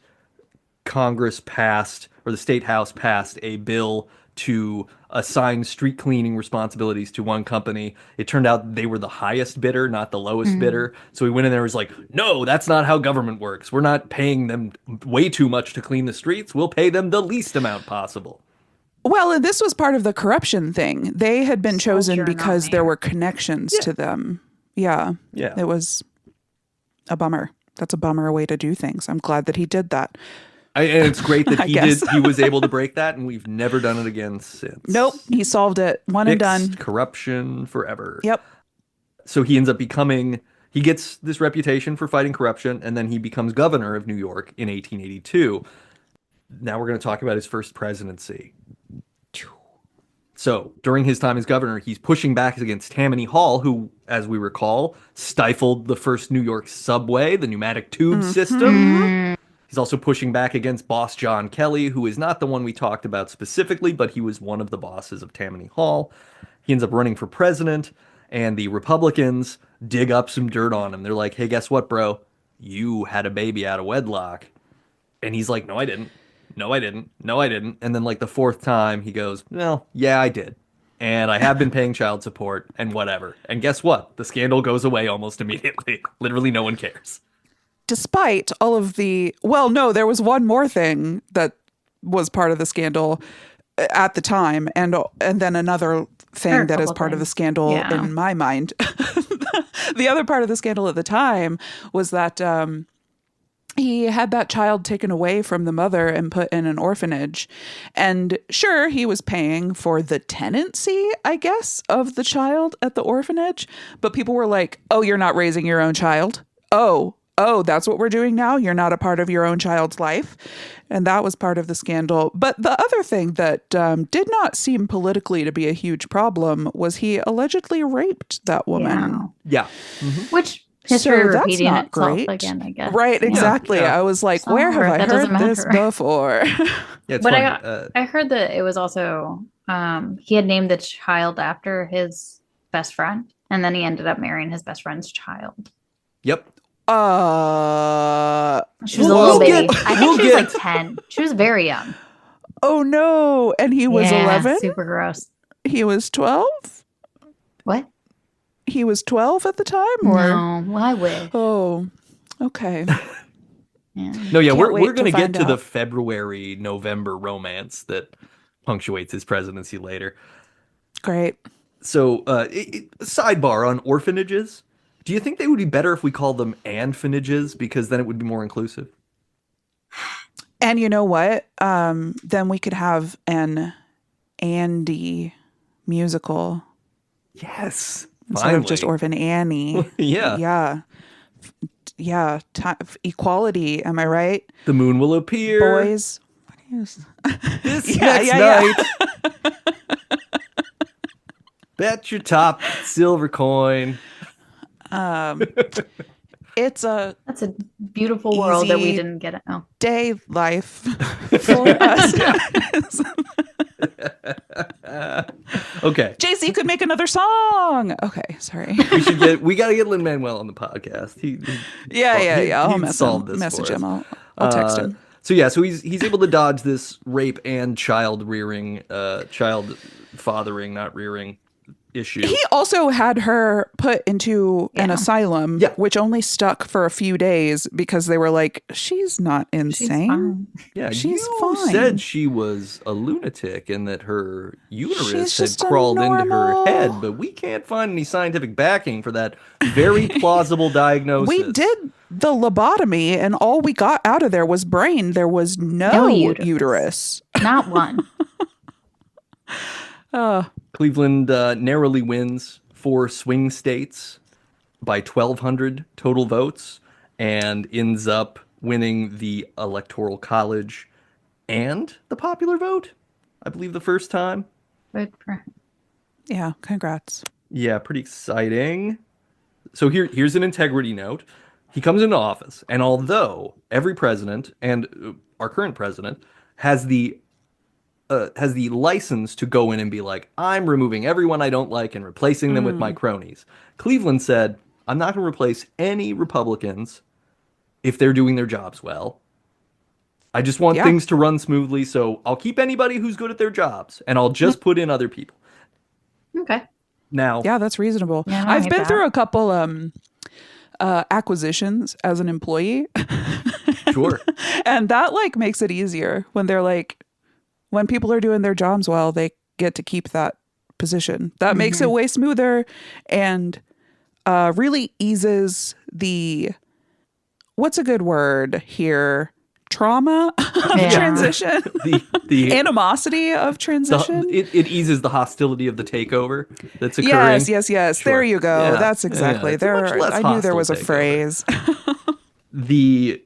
Congress passed, or the state house passed, a bill to assign street cleaning responsibilities to one company. It turned out they were the highest bidder, not the lowest bidder. So he went in there and was like, no, that's not how government works. We're not paying them way too much to clean the streets. We'll pay them the least amount possible. Well, and this was part of the corruption thing. They had been chosen Soldier, not because there mayor. were connections to them. Yeah. Yeah. It was a bummer. That's a bummer way to do things. I'm glad that he did that. And it's great that I guess. he was able to break that, and we've never done it again since. Nope, he solved it. One and Fixed done. corruption forever. Yep. So he ends up he gets this reputation for fighting corruption, and then he becomes governor of New York in 1882. Now we're going to talk about his first presidency. So during his time as governor, he's pushing back against Tammany Hall, who, as we recall, stifled the first New York subway, the pneumatic tube system. He's also pushing back against boss John Kelly, who is not the one we talked about specifically, but he was one of the bosses of Tammany Hall. He ends up running for president, and the Republicans dig up some dirt on him. They're like, hey, guess what, bro? You had a baby out of wedlock. And he's like, no, I didn't. No, I didn't. No, I didn't. And then like the fourth time he goes, well, yeah, I did. And I have been paying child support and whatever. And guess what? The scandal goes away almost immediately. Literally no one cares. Despite all of there was one more thing that was part of the scandal at the time, and then another thing that is part of the scandal in my mind. The other part of the scandal at the time was that he had that child taken away from the mother and put in an orphanage. And sure, he was paying for the tenancy, I guess, of the child at the orphanage. But people were like, oh, you're not raising your own child? Oh, that's what we're doing now? You're not a part of your own child's life? And that was part of the scandal. But the other thing that did not seem politically to be a huge problem was he allegedly raped that woman. Yeah. Which history So repeating that's not itself great. again, I guess. Right, exactly. Yeah. I was like, So where have I that heard doesn't this matter. before? Yeah, it's But funny. I heard that it was also he had named the child after his best friend, and then he ended up marrying his best friend's child. Yep. She was We'll a little baby. get- I think we'll she was get- like 10. She was very young. Oh no. And he was 11? Super gross. He was 12? What? He was 12 at the time? Or No, well, I wish. Oh, okay. Yeah. No, yeah, Can't we're wait going to to get find to the out. February-November romance that punctuates his presidency later. Great. So, sidebar on orphanages. Do you think they would be better if we called them anphanages, because then it would be more inclusive? And you know what? Then we could have an Andy musical Yes. instead Finally. of just Orphan Annie. Yeah. Yeah. Yeah. Equality. Am I right? The moon will appear. Boys. What is... This Yeah, next yeah. night. Bet your top silver coin. It's a That's a beautiful world that we Easy. didn't get. Oh, day life for us. Okay. JC could make another song. Okay, sorry. We got to get Lin-Manuel on the podcast. Yeah. I'll he'd solve this message for us. him. I'll text him. So yeah, so he's able to dodge this rape and child fathering, not rearing issue. He also had her put into an Yeah. asylum, Yeah. which only stuck for a few days because they were like, she's not she's insane. fine. Yeah, She's you fine. said she was a lunatic and that her uterus She's had just a crawled into her normal- head, but we can't find any scientific backing for that very plausible diagnosis. We did the lobotomy and all we got out of there was brain. There was no, No uterus. uterus. Not one. Cleveland narrowly wins 4 swing states by 1,200 total votes and ends up winning the Electoral College and the popular vote, I believe the first time. Good for him. Yeah, congrats. Yeah, pretty exciting. So here's an integrity note. He comes into office, and although every president and our current president has the license to go in and be like, I'm removing everyone I don't like and replacing them with my cronies, Cleveland said, I'm not going to replace any Republicans if they're doing their jobs well. I just want things to run smoothly, so I'll keep anybody who's good at their jobs, and I'll just put in other people. Okay. Now, Yeah, that's reasonable. Yeah, I don't I've hate been that. through a couple acquisitions as an employee. sure. And that like makes it easier when they're like, when people are doing their jobs well, they get to keep that position. That makes it way smoother and really eases the what's a good word here? Trauma of Yeah. transition, The animosity of transition. it eases the hostility of the takeover that's Yes, occurring. yes, yes. Sure. There you go. Yeah, That's exactly. It's a much less I knew there hostile was a takeover. phrase. The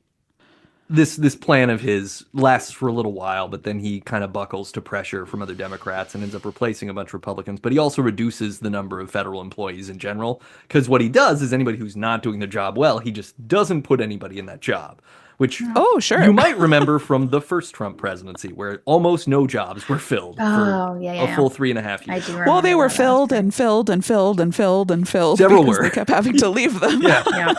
this plan of his lasts for a little while, but then he kind of buckles to pressure from other Democrats and ends up replacing a bunch of Republicans. But he also reduces the number of federal employees in general, because what he does is anybody who's not doing their job well, he just doesn't put anybody in that job. Which Oh, sure. you might remember from the first Trump presidency, where almost no jobs were filled for a full 3.5 I years. do Well, remember they were that filled aspect. and filled and filled and filled and filled Several because were. they kept having to leave them. Yeah. Yeah.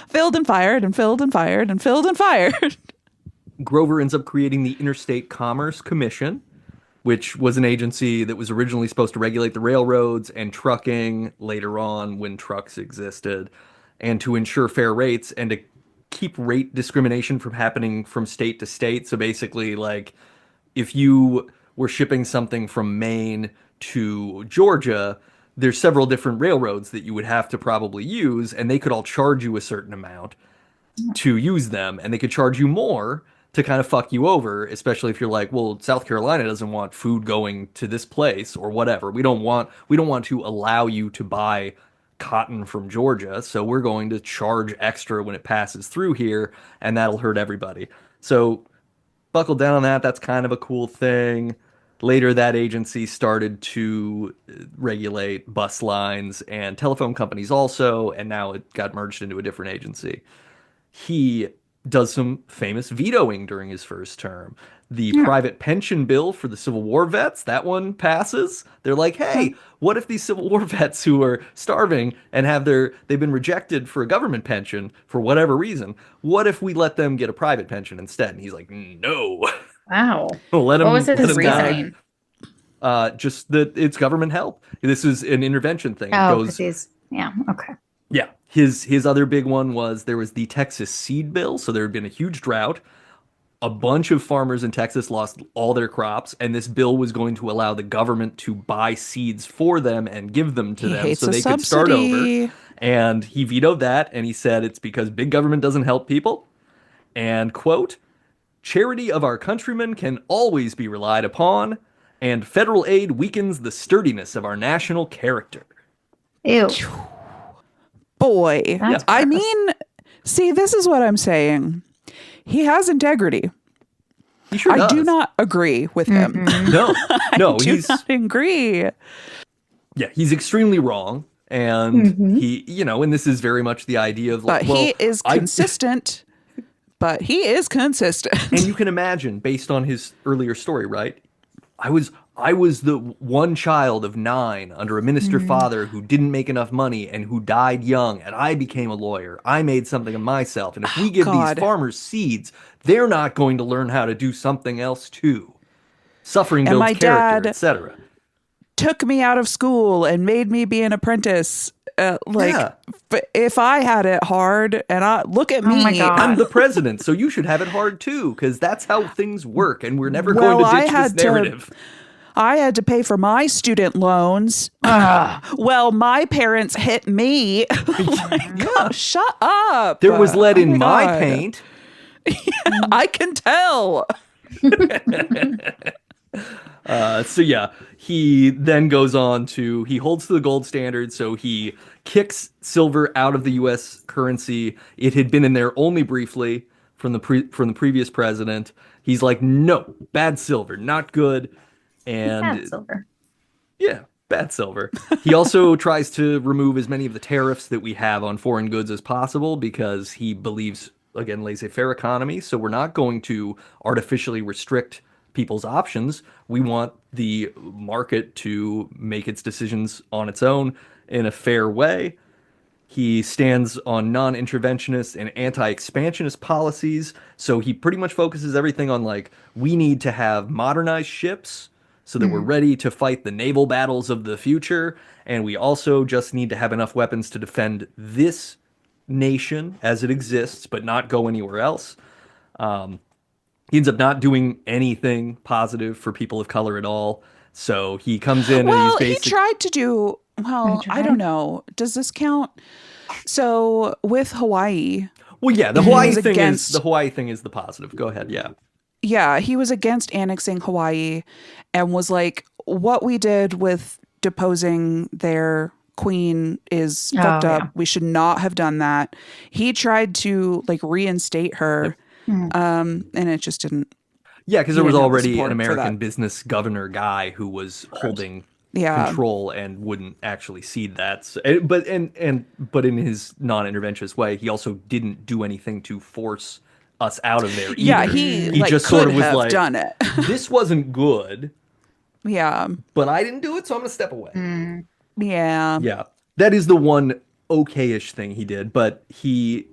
Filled and fired and filled and fired and filled and fired. Grover ends up creating the Interstate Commerce Commission, which was an agency that was originally supposed to regulate the railroads and trucking later on when trucks existed, and to ensure fair rates and to keep rate discrimination from happening from state to state. So basically, like, if you were shipping something from Maine to Georgia, there's several different railroads that you would have to probably use, and they could all charge you a certain amount to use them, and they could charge you more to kind of fuck you over, especially if you're like, well, South Carolina doesn't want food going to this place or whatever. We don't want to allow you to buy cotton from Georgia, so we're going to charge extra when it passes through here, and that'll hurt everybody. So buckle down on that. That's kind of a cool thing. Later, that agency started to regulate bus lines and telephone companies also, and now it got merged into a different agency. He does some famous vetoing during his first term. The private pension bill for the Civil War vets, that one passes. They're like, hey, what if these Civil War vets who are starving and they've been rejected for a government pension for whatever reason, what if we let them get a private pension instead? And he's like, no. Wow. Let What was let his him die. reasoning? Just that it's government help. This is an intervention thing. It Oh, goes, because yeah. Okay. yeah. His other big one was there was the Texas seed bill. So there had been a huge drought. A bunch of farmers in Texas lost all their crops, and this bill was going to allow the government to buy seeds for them and give them to He them hates so a they could start subsidy. over. And he vetoed that, and he said it's because big government doesn't help people. And quote, charity of our countrymen can always be relied upon, and federal aid weakens the sturdiness of our national character. Ew. Boy. That's I gross. mean, see, this is what I'm saying. He has integrity. He sure I does. do not agree with him. No, no, Do he's not agree. yeah, he's extremely wrong, and he, and this is very much the idea of like, But well, he is consistent. But he is consistent. and you can imagine based on his earlier story, right? I was the one child of 9 under a minister father who didn't make enough money and who died young, and I became a lawyer. I made something of myself, and if we give God. these farmers seeds, they're not going to learn how to do something else too. Suffering And builds my character, dad- etc. Took me out of school and made me be an apprentice. Yeah. If I had it hard, and look at Oh me. my God. I'm the president, so you should have it hard too, because that's how things work, and we're never Well, going to I ditch had this narrative. I had to pay for my student loans. Well, my parents hit me. Like, oh, shut up. There was lead in my God. paint. I can tell. So yeah, he then goes on to he holds to the gold standard, so he kicks silver out of the U.S. currency. It had been in there only briefly from the previous president. He's like, no, bad silver, not good, and Bad silver. yeah, bad silver. He also tries to remove as many of the tariffs that we have on foreign goods as possible because he believes, again, laissez-faire economy. So we're not going to artificially restrict people's options. We want the market to make its decisions on its own in a fair way. He stands on non-interventionist and anti-expansionist policies. So he pretty much focuses everything on like, we need to have modernized ships so that we're ready to fight the naval battles of the future. And we also just need to have enough weapons to defend this nation as it exists, but not go anywhere else. He ends up not doing anything positive for people of color at all. So he comes in and Well, he's he basically... tried to do, well, I don't know. Does this count? So with Hawaii, Well, yeah, the He Hawaii was thing against- is the Hawaii thing is the positive. Go ahead. Yeah. Yeah, he was against annexing Hawaii and was like, what we did with deposing their queen is fucked up. yeah. We should not have done that. He tried to like reinstate her, and it just didn't. Yeah, because He there was didn't have the already an support for American that. business governor guy who was holding Yeah. control and wouldn't actually cede that. But in his non-interventionist way, he also didn't do anything to force us out of there Yeah, either. he He like just could sort of was have like, done it. this wasn't good, Yeah. but I didn't do it, so I'm gonna step away. Yeah. Yeah, that is the one okay-ish thing he did, but he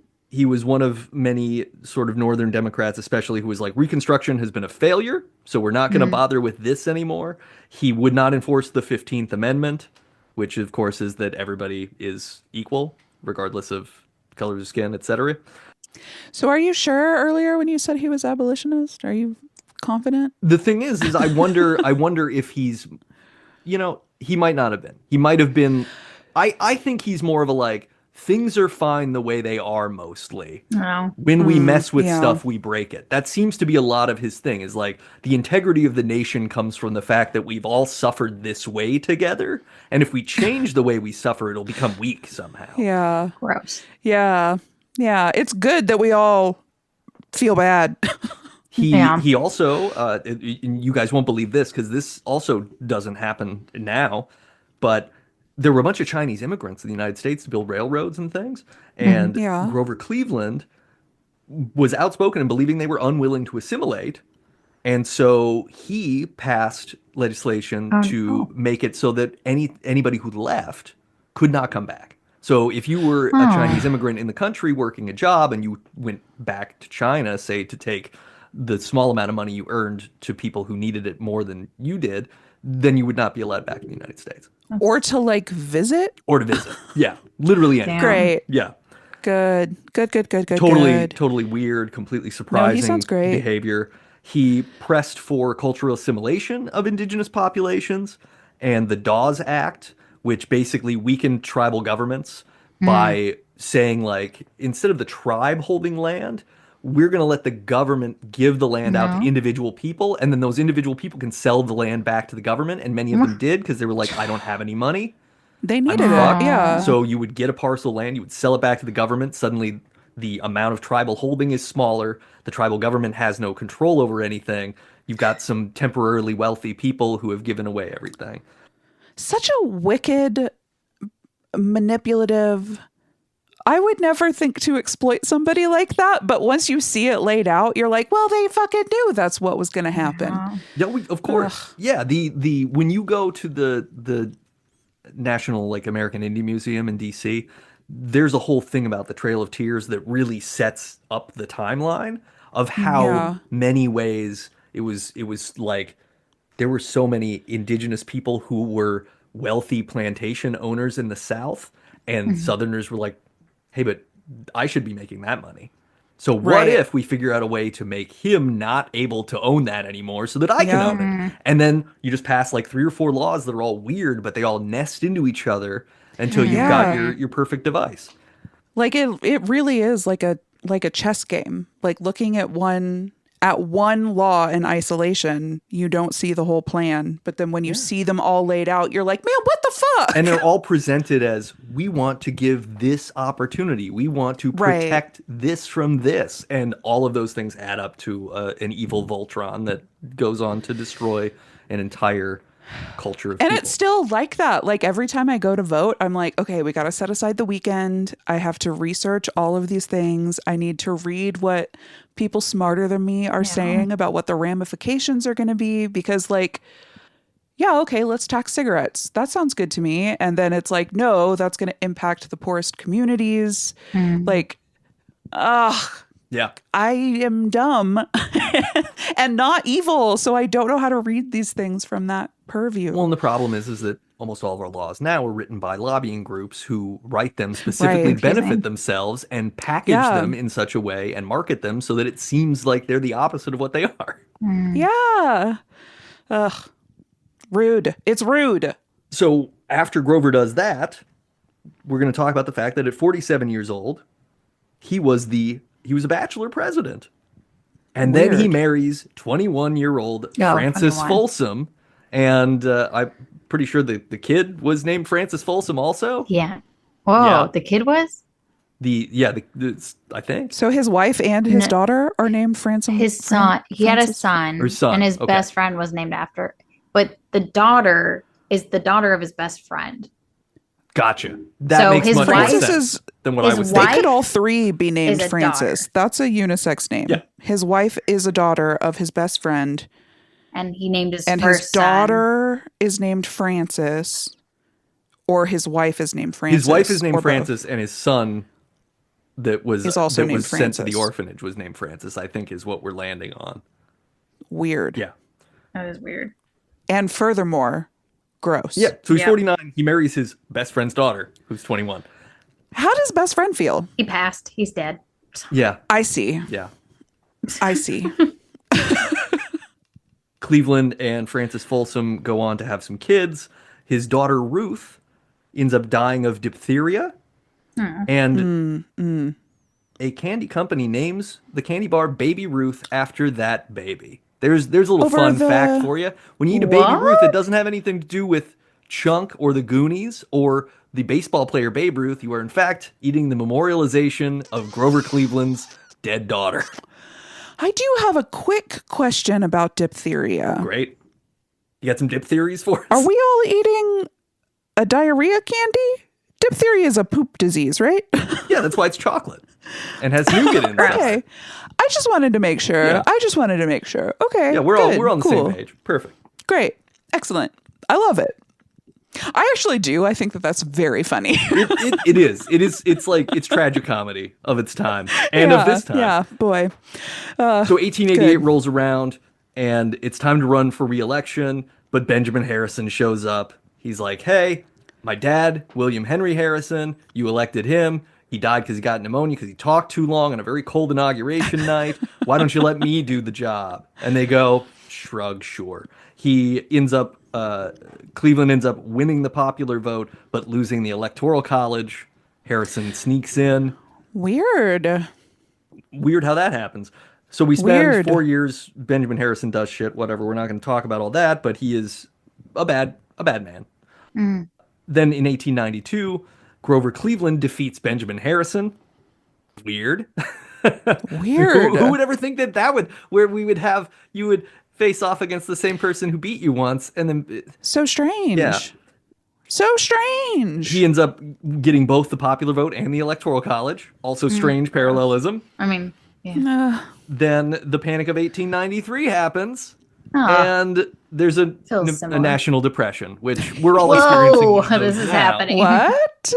was one of many sort of Northern Democrats, especially, who was like, Reconstruction has been a failure, so we're not going to bother with this anymore. He would not enforce the 15th Amendment, which of course is that everybody is equal, regardless of color of skin, etc. So are you sure earlier when you said he was abolitionist? Are you confident? The thing is I wonder if he's, he might not have been. He might have been. I think he's more of a like, things are fine the way they are mostly. No. When we mess with yeah. stuff, we break it. That seems to be a lot of his thing, is like, the integrity of the nation comes from the fact that we've all suffered this way together. And if we change the way we suffer, it'll become weak somehow. Yeah. Gross. Yeah. Yeah. It's good that we all feel bad. He also, you guys won't believe this because this also doesn't happen now, but there were a bunch of Chinese immigrants in the United States to build railroads and things. And Yeah. Grover Cleveland was outspoken in believing they were unwilling to assimilate. And so he passed legislation to make it so that anybody who left could not come back. So if you were a Chinese immigrant in the country working a job and you went back to China, say, to take the small amount of money you earned to people who needed it more than you did, then you would not be allowed back in the United States. Or to like visit. Or to visit. Yeah. Literally anything. Damn. Great. Yeah. Good. Totally, totally weird, completely surprising sounds great. behavior. He pressed for cultural assimilation of indigenous populations and the Dawes Act, which basically weakened tribal governments by saying, like, instead of the tribe holding land, we're going to let the government give the land out to individual people, and then those individual people can sell the land back to the government, and many of them did because they were like, I don't have any money. They needed I'm it. fucked. Yeah. So you would get a parcel of land, you would sell it back to the government. Suddenly, the amount of tribal holding is smaller. The tribal government has no control over anything. You've got some temporarily wealthy people who have given away everything. Such a wicked, manipulative. I would never think to exploit somebody like that, but once you see it laid out, you're like, well, they fucking knew that's what was going to happen. Yeah, of course. Yeah, the when you go to the National, like, American Indian Museum in DC, there's a whole thing about the Trail of Tears that really sets up the timeline of how many ways it was like there were so many indigenous people who were wealthy plantation owners in the South, and Southerners were like, hey, but I should be making that money. So what Right. if we figure out a way to make him not able to own that anymore so that I can own it? And then you just pass like 3 or 4 laws that are all weird, but they all nest into each other until you've got your perfect device. Like it really is like a chess game. Like looking at one law in isolation, you don't see the whole plan. But then when you see them all laid out, you're like, man, what the fuck? And they're all presented as, we want to give this opportunity. We want to protect this from this. And all of those things add up to an evil Voltron that goes on to destroy an entire culture of And people. it's still like that. Like every time I go to vote, I'm like, okay, we got to set aside the weekend. I have to research all of these things. I need to read what people smarter than me are saying about what the ramifications are going to be, because like, yeah, okay, let's tax cigarettes. That sounds good to me. And then it's like, no, that's going to impact the poorest communities. Like, Yeah. I am dumb and not evil, so I don't know how to read these things from that purview. Well, and the problem is that almost all of our laws now are written by lobbying groups who write them specifically benefit themselves and package them in such a way and market them so that it seems like they're the opposite of what they are. Yeah. Ugh. Rude. It's rude. So after Grover does that, we're going to talk about the fact that at 47 years old, he was a bachelor president. And then he Weird. marries 21-year-old Francis 21. Folsom. And I'm pretty sure the kid was named Francis Folsom also. Yeah. Whoa, Yeah. the kid was? I think. So his wife and his No. daughter are named Francis. His son. He had a son. Or son, And his okay. best friend was named after. But the daughter is the daughter of his best friend. Gotcha. That So makes his much more wife- Francis sense is- than what his I was They wife- thinking. could all three be named is a Francis. daughter. That's a unisex name. Yeah. His wife is a daughter of his best friend, And he named his and first his son. daughter is named Francis, or his wife is named Francis. His wife is named or both. Francis, and his son Is also that named was sent to the Francis. orphanage was named Francis, I think is what we're landing on. Weird. Yeah. That is weird. And furthermore, gross. Yeah. So he's Yep. 49. He marries his best friend's daughter, who's 21. How does best friend feel? He passed. He's dead. Yeah. I see. Yeah. I see. Cleveland and Francis Folsom go on to have some kids. His daughter Ruth ends up dying of diphtheria. And a candy company names the candy bar Baby Ruth after that baby. There's a little Over fun the- fact for you. When you eat a Baby What? Ruth, it doesn't have anything to do with Chunk or the Goonies or the baseball player Babe Ruth. You are, in fact, eating the memorialization of Grover Cleveland's dead daughter. I do have a quick question about diphtheria. Great. You got some dip theories for us? Are we all eating a diarrhea candy? Diphtheria is a poop disease, right? Yeah, that's why it's chocolate and has nougat inside. Okay. I just wanted to make sure. Yeah. Okay. Yeah, we're on the cool. same page. Perfect. Great. Excellent. I love it. I actually do. I think that that's very funny. It is. It's like it's tragic comedy of its time and of this time. Yeah, boy. So 1888 good. rolls around and it's time to run for re-election, but Benjamin Harrison shows up. He's like, "Hey, my dad, William Henry Harrison, you elected him. He died because he got pneumonia because he talked too long on a very cold inauguration night. Why don't you let me do the job?" And they go, "Shrug, sure." Cleveland ends up winning the popular vote, but losing the electoral college. Harrison sneaks in. Weird. Weird how that happens. So we spend Weird. 4 years. Benjamin Harrison does shit, whatever. We're not going to talk about all that, but he is a bad man. Then in 1892, Grover Cleveland defeats Benjamin Harrison. Weird. Weird. Who would ever think where you would face off against the same person who beat you once, and then So strange. Yeah. So strange. he ends up getting both the popular vote and the electoral college. Also strange parallelism. I mean, yeah. Then the Panic of 1893 happens, Aw. and there's a similar. national depression, which we're all Whoa, experiencing. this is now. happening. What?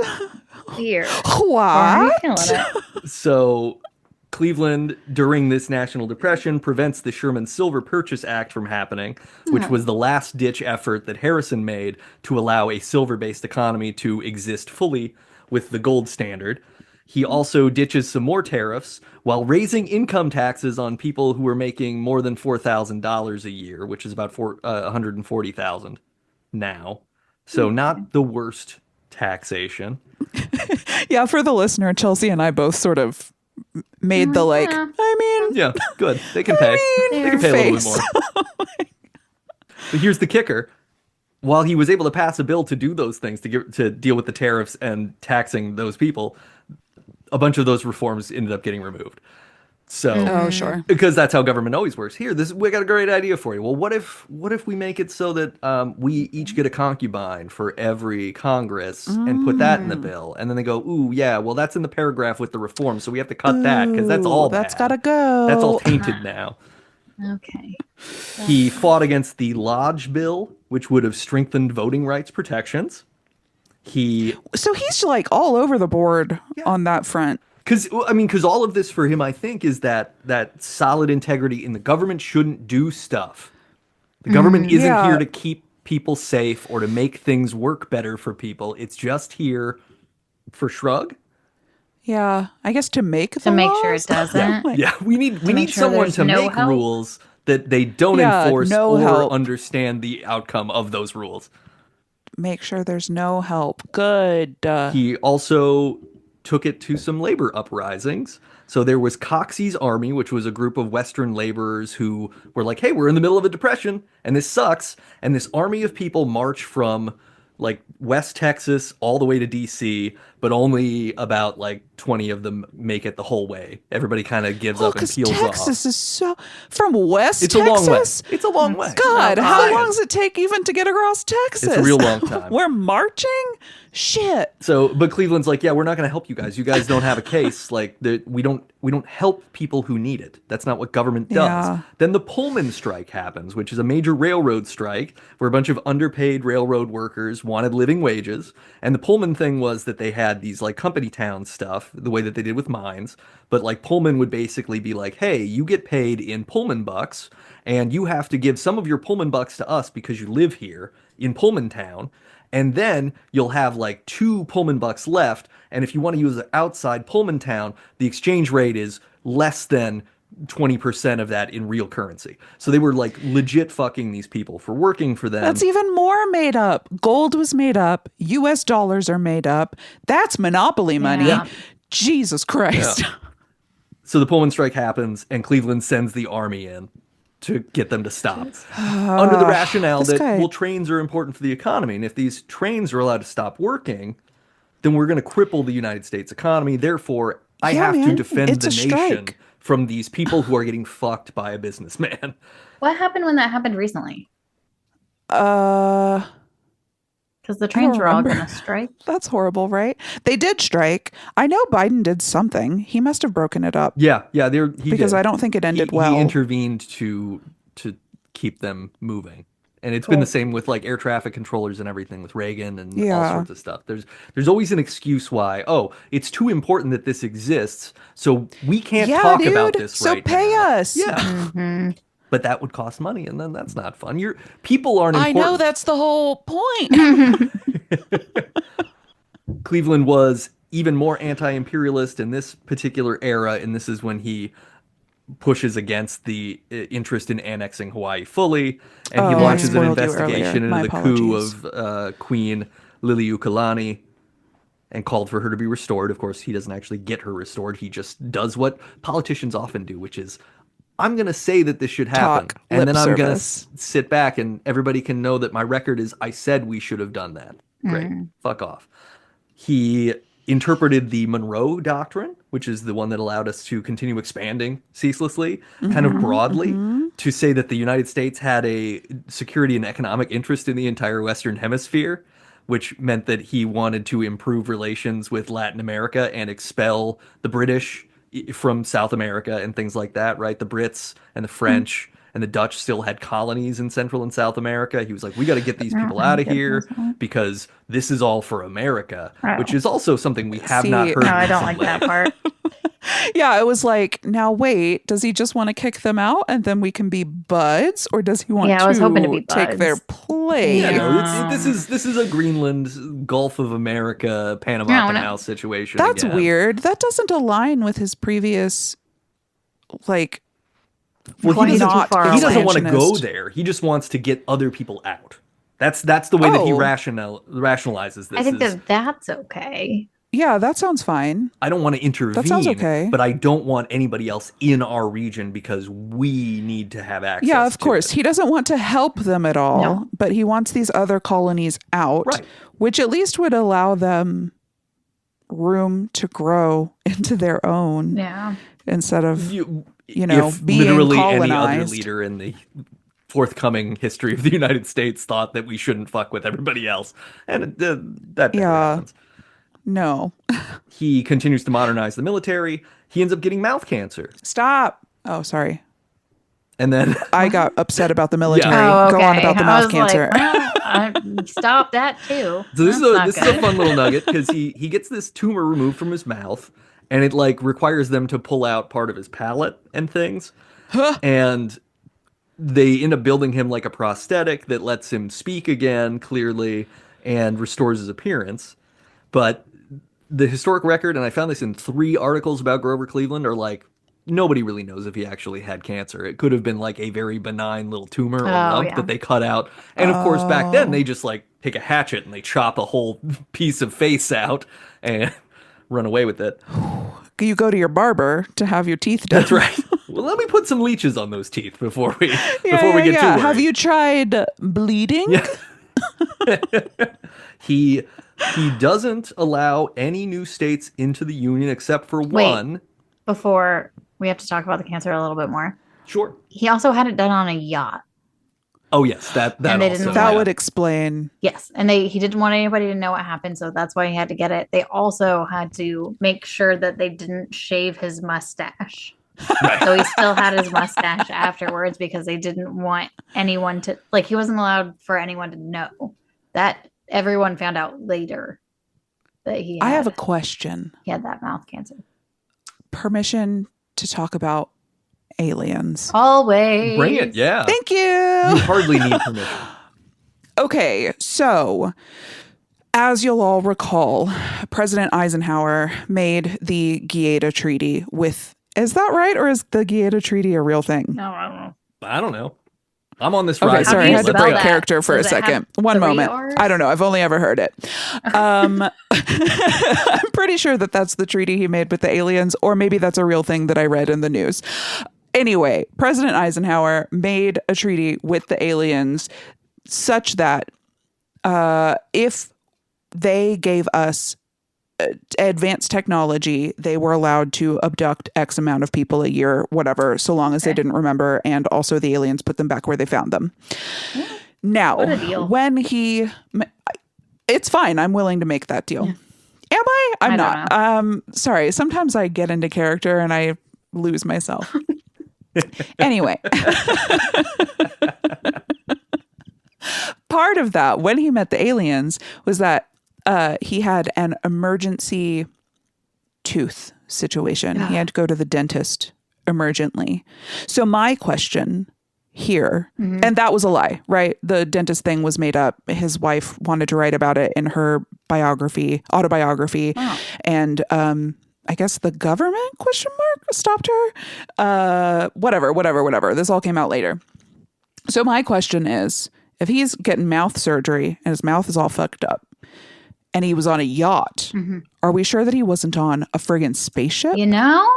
Weird. What? Feeling it. So Cleveland, during this national depression, prevents the Sherman Silver Purchase Act from happening, which was the last-ditch effort that Harrison made to allow a silver-based economy to exist fully with the gold standard. He also ditches some more tariffs while raising income taxes on people who were making more than $4,000 a year, which is about $140,000 now. So not the worst taxation. Yeah, for the listener, Chelsea and I both sort of made the like, yeah. I mean, Yeah, good. They can pay. They can pay a little bit face. more. But here's the kicker. While he was able to pass a bill to do those things, to deal with the tariffs and taxing those people, a bunch of those reforms ended up getting removed. So, Oh, sure. because that's how government always works. Here, we got a great idea for you. Well, what if we make it so that we each get a concubine for every Congress and put that in the bill? And then they go, "Ooh, yeah, well, that's in the paragraph with the reform, so we have to cut that because that's all That's bad. gotta go. That's all tainted now." Okay. He fought against the Lodge Bill, which would have strengthened voting rights protections. So he's like all over the board on that front. Because all of this for him, I think, is that solid integrity in the government shouldn't do stuff. The government isn't yeah. here to keep people safe or to make things work better for people. It's just here for shrug. Yeah, I guess to make To make sure laws? it doesn't. Like, Yeah, we need make sure someone there's to no make help. rules that they don't Yeah, enforce no or help. understand the outcome of those rules. make sure there's no help. Good. He also took it to some labor uprisings. So there was Coxey's Army, which was a group of Western laborers who were like, hey, we're in the middle of a depression and this sucks. And this army of people march from like West Texas all the way to DC, but only about like 20 of them make it the whole way. Everybody kind of gives up and Because peels Texas off. is so from West It's Texas. a long way. It's a long way. God, how Science. long does it take even to get across Texas? It's a real long time. We're marching? Shit. So, but Cleveland's like, yeah, we're not going to help you guys. You guys don't have a case. Like, we don't help people who need it. That's not what government does. Yeah. Then the Pullman strike happens, which is a major railroad strike where a bunch of underpaid railroad workers wanted living wages. And the Pullman thing was that they had these like company town stuff, the way that they did with mines. But like Pullman would basically be like, hey, you get paid in Pullman bucks, and you have to give some of your Pullman bucks to us because you live here in Pullman town. And then you'll have like 2 Pullman bucks left. And if you want to use it outside Pullman town, the exchange rate is less than 20% of that in real currency. So they were like legit fucking these people for working for them. That's even more made up. Gold was made up. US dollars are made up. That's monopoly money. Yeah. Jesus Christ. Yeah. So the Pullman strike happens and Cleveland sends the army in to get them to stop. Under the rationale this that, guy- well, trains are important for the economy. And if these trains are allowed to stop working, then we're going to cripple the United States economy. Therefore, I Yeah, have to man, defend it's the a nation strike. from these people who are getting fucked by a businessman. What happened when that happened recently? Uh Because the trains were all remember. going to strike. That's horrible, right? They did strike. I know Biden did something. He must have broken it up Yeah, he because did. I don't think it ended well. He intervened to keep them moving. And it's been the same with like air traffic controllers and everything with Reagan and all Yeah. sorts of stuff. There's always an excuse why, oh, it's too important that this exists, so we can't Yeah, talk dude. about this So right pay now. us. Yeah. Mm-hmm. But that would cost money, and then that's not fun. People aren't I important. know that's the whole point. Cleveland was even more anti-imperialist in this particular era, and this is when he pushes against the interest in annexing Hawaii fully, and he Oh, I launches an spoiled you investigation earlier. My into the coup apologies. of Queen Liliuokalani and called for her to be restored. Of course, he doesn't actually get her restored. He just does what politicians often do, which is, I'm going to say that this should happen, Talk, and lip then I'm going to service. sit back and everybody can know that my record is I said we should have done that. Great. Fuck off. He interpreted the Monroe Doctrine, which is the one that allowed us to continue expanding ceaselessly, kind of broadly, to say that the United States had a security and economic interest in the entire Western Hemisphere, which meant that he wanted to improve relations with Latin America and expel the British from South America and things like that, right? The Brits and the French and the Dutch still had colonies in Central and South America. He was like, we got to get these people out of here because this is all for America, which is also something we have not See, heard. No, I don't like recently. that part. Yeah, it was like, now wait, does he just want to kick them out and then we can be buds, or does he want Yeah, I was hoping to be take their buds. place? You know, Yeah. this is a Greenland, Gulf of America, Panama No, no. Canal situation. That's again. weird. That doesn't align with his previous, like, Well, Quite he too doesn't, far he doesn't away. want to go expansionist. there. He just wants to get other people out. That's the way that he Oh. rationalizes this. I think is, that that's okay. Yeah, that sounds fine. I don't want to intervene, sounds okay. but I don't want anybody else in our region because we need to have access. Yeah, of to course. it. He doesn't want to help them at all, No. but he wants these other colonies out, Right. which at least would allow them room to grow into their own Yeah. instead of, You know, if being literally any other colonized. leader in the forthcoming history of the United States thought that we shouldn't fuck with everybody else, and that never Yeah. happens. no. He continues to modernize the military. He ends up getting mouth cancer, Stop. Oh, sorry. and then I got upset about the military. Oh, okay. Go on about the I mouth was cancer. Like, well, stop that too. So this That's is not a good. fun little nugget because he gets this tumor removed from his mouth, and it like requires them to pull out part of his palate and things, and they end up building him like a prosthetic that lets him speak again clearly and restores his appearance. But the historic record, and I found this in 3 articles about Grover Cleveland, are like nobody really knows if he actually had cancer. It could have been like a very benign little tumor or lump yeah. that they cut out. And of course, back then they just like take a hatchet and they chop a whole piece of face out. And run away with it. You go to your barber to have your teeth done. That's right. Well, let me put some leeches on those teeth before we Yeah, before we yeah, get yeah. too worried. Have you tried bleeding? Yeah. He doesn't allow any new states into the union except for Wait. one. Before we have to talk about the cancer a little bit more. Sure. He also had it done on a yacht. Oh yes, that And they also. didn't That Yeah. would explain. Yes, and he didn't want anybody to know what happened, so that's why he had to get it. They also had to make sure that they didn't shave his mustache. Right. So he still had his mustache afterwards because they didn't want anyone to he wasn't allowed for anyone to know. That everyone found out later that I have a question. he had that mouth cancer. Permission to talk about aliens. Always Bring it. Yeah. Thank You you. hardly need permission. Okay, so as you'll all recall, President Eisenhower made the Gaeta Treaty with, is that right? Or is the Gaeta Treaty a real thing? No, I don't know. I don't know. I'm on this Okay, ride. sorry, I you had to spell break that? character for Does a it have second. One 3 moment. Rs? I don't know. I've only ever heard it. I'm pretty sure that that's the treaty he made with the aliens, or maybe that's a real thing that I read in the news. Anyway, President Eisenhower made a treaty with the aliens such that if they gave us advanced technology, they were allowed to abduct X amount of people a year, whatever, so long as they didn't remember, and also the aliens put them back where they found them. Now, What a deal. when it's fine. I'm willing to make that deal. Yeah. Am I? I'm I not. don't Sorry. Sometimes I get into character and I lose myself. Anyway. Part of that, when he met the aliens, was that he had an emergency tooth situation. He had to go to the dentist emergently. So my question here, and that was a lie, right? The dentist thing was made up. His wife wanted to write about it in her autobiography. Wow. And I guess the government stopped her. Whatever. This all came out later. So my question is, if he's getting mouth surgery and his mouth is all fucked up and he was on a yacht, are we sure that he wasn't on a friggin' spaceship? You know.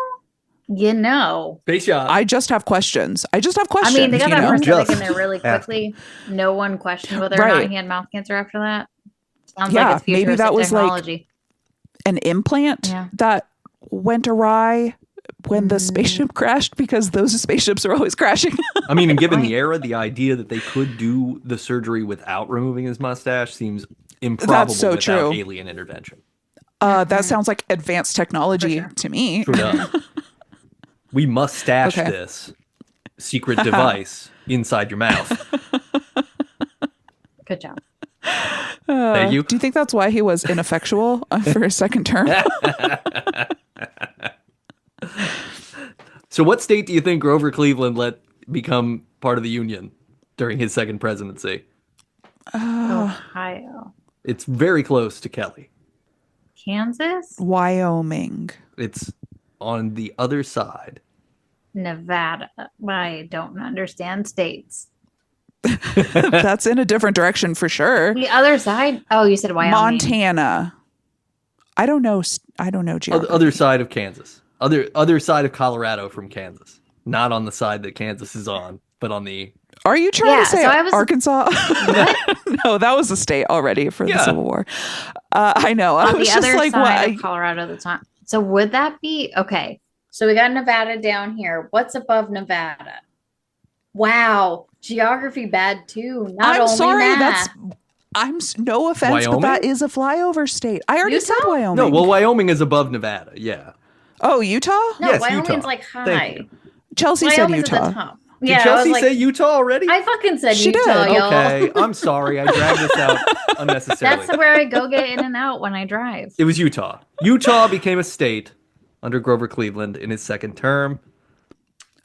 Space yacht. I just have questions. I mean, they got you that know? prosthetic Just in there really quickly. No one questioned whether or Right. not he had mouth cancer after that. Sounds Yeah, like it's maybe futuristic that was like technology. An implant Yeah. that went awry when the spaceship crashed, because those spaceships are always crashing. I mean, and given the era, the idea that they could do the surgery without removing his mustache seems improbable so without true. alien intervention. That sounds like advanced technology to me. Sure does. We must stash Okay. this secret device inside your mouth. Good job. Thank you. Do you think that's why he was ineffectual for his second term? So what state do you think Grover Cleveland let become part of the Union during his second presidency? Ohio. It's very close to Kelly. Kansas? Wyoming. It's on the other side. Nevada. I don't understand states. That's in a different direction for sure. The other side? Oh, you said Wyoming. Montana. I don't know geography. Other side of Kansas. Other side of Colorado from Kansas. Not on the side that Kansas is on, but on the... Are you trying Yeah, to say so I was- Arkansas? No, that was a state already for the Yeah. Civil War. I know. I On was the just other like, side what? of Colorado that's not. So would that be okay? So we got Nevada down here. What's above Nevada? Wow, geography bad too. Not I'm only sorry. math. No offense, but that Wyoming? is a flyover state. I already said Utah? Wyoming. No, well, Wyoming is above Nevada. Yeah. Oh, Utah? no, Yes, Wyoming's Utah. like Thank high. you. Chelsea said Wyoming's at the Utah. top. Did Yeah, I was Chelsea like, say Utah already? I fucking said She Utah, did. y'all. Okay, I'm sorry. I dragged this out unnecessarily. That's where I go get in and out when I drive. It was Utah. Utah became a state under Grover Cleveland in his second term.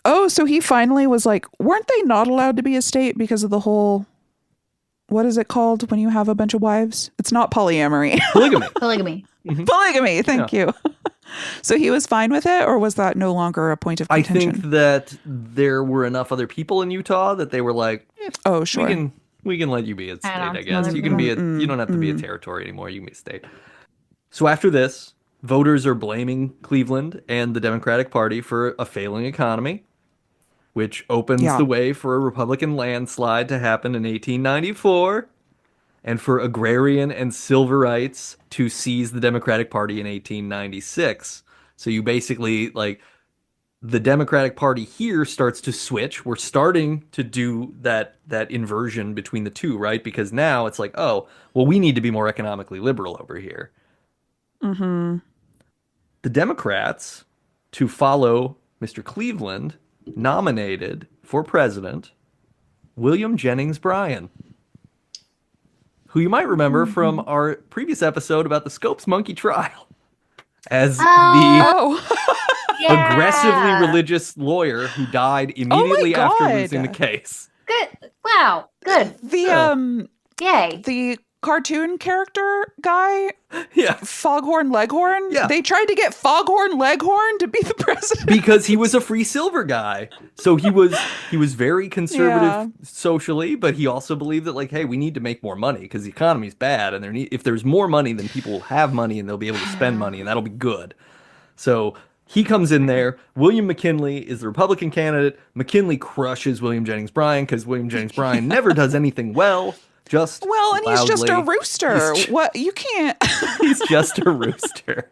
Oh, so he finally was like, weren't they not allowed to be a state because of the whole, what is it called when you have a bunch of wives? It's not polyamory. Polygamy. Polygamy. Polygamy. Thank you. So he was fine with it, or was that no longer a point of I contention? think that there were enough other people in Utah that they were like, Oh, sure. we can let you be a state, on I to guess. other You can be people. you don't have to be a territory anymore. You can be a state. So after this, voters are blaming Cleveland and the Democratic Party for a failing economy, which opens Yeah. the way for a Republican landslide to happen in 1894 and for agrarian and civil rights to seize the Democratic Party in 1896. So you basically, like, the Democratic Party here starts to switch. We're starting to do that inversion between the two, right? Because now it's like, oh, well, we need to be more economically liberal over here. Mm-hmm. The Democrats, to follow Mr. Cleveland, nominated for president William Jennings Bryan, who you might remember from our previous episode about the Scopes Monkey trial as the Oh. aggressively religious lawyer who died immediately after God. losing the case. Good. Wow. Good. The Yay. the cartoon character guy, Yeah. Foghorn Leghorn. Yeah. They tried to get Foghorn Leghorn to be the president. Because he was a free silver guy. So he was very conservative Yeah. socially, but he also believed that, like, hey, we need to make more money because the economy's bad, and if there's more money, then people will have money and they'll be able to spend money, and that'll be good. So he comes in there. William McKinley is the Republican candidate. McKinley crushes William Jennings Bryan because William Jennings Bryan never does anything well. Just Well, and he's just a loudly. rooster. What you can't. He's just a rooster.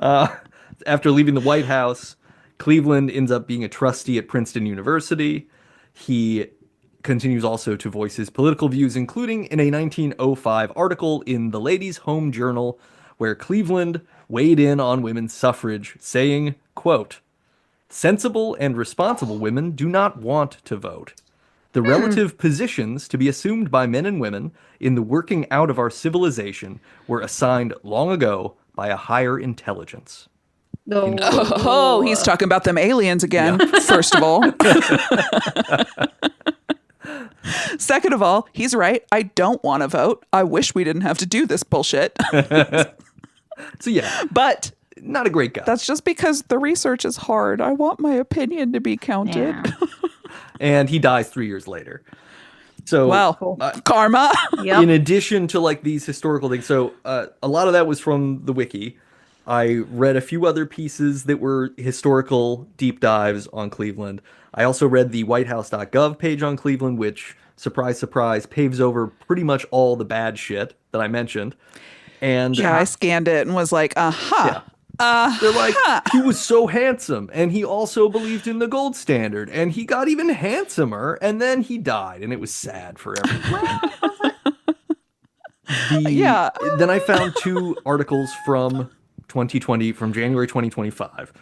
After leaving the White House, Cleveland ends up being a trustee at Princeton University. He continues also to voice his political views, including in a 1905 article in the Ladies' Home Journal, where Cleveland weighed in on women's suffrage, saying, quote, "Sensible and responsible women do not want to vote. The relative positions to be assumed by men and women in the working out of our civilization were assigned long ago by a higher intelligence." Oh, he's talking about them aliens again, first of all. Second of all, he's right. I don't want to vote. I wish we didn't have to do this bullshit. So yeah, But not a great guy. that's just because the research is hard. I want my opinion to be counted. Yeah. And he dies 3 years later. So Well, karma. Yep. in addition to, like, these historical things, so a lot of that was from the wiki. I read a few other pieces that were historical deep dives on Cleveland. I also read the whitehouse.gov page on Cleveland, which, surprise, surprise, paves over pretty much all the bad shit that I mentioned. And Yeah, I scanned it and was like, yeah. They're like, he was so handsome, and he also believed in the gold standard, and he got even handsomer, and then he died, and it was sad for everyone. Yeah. Then I found two articles from 2020, from January 2025.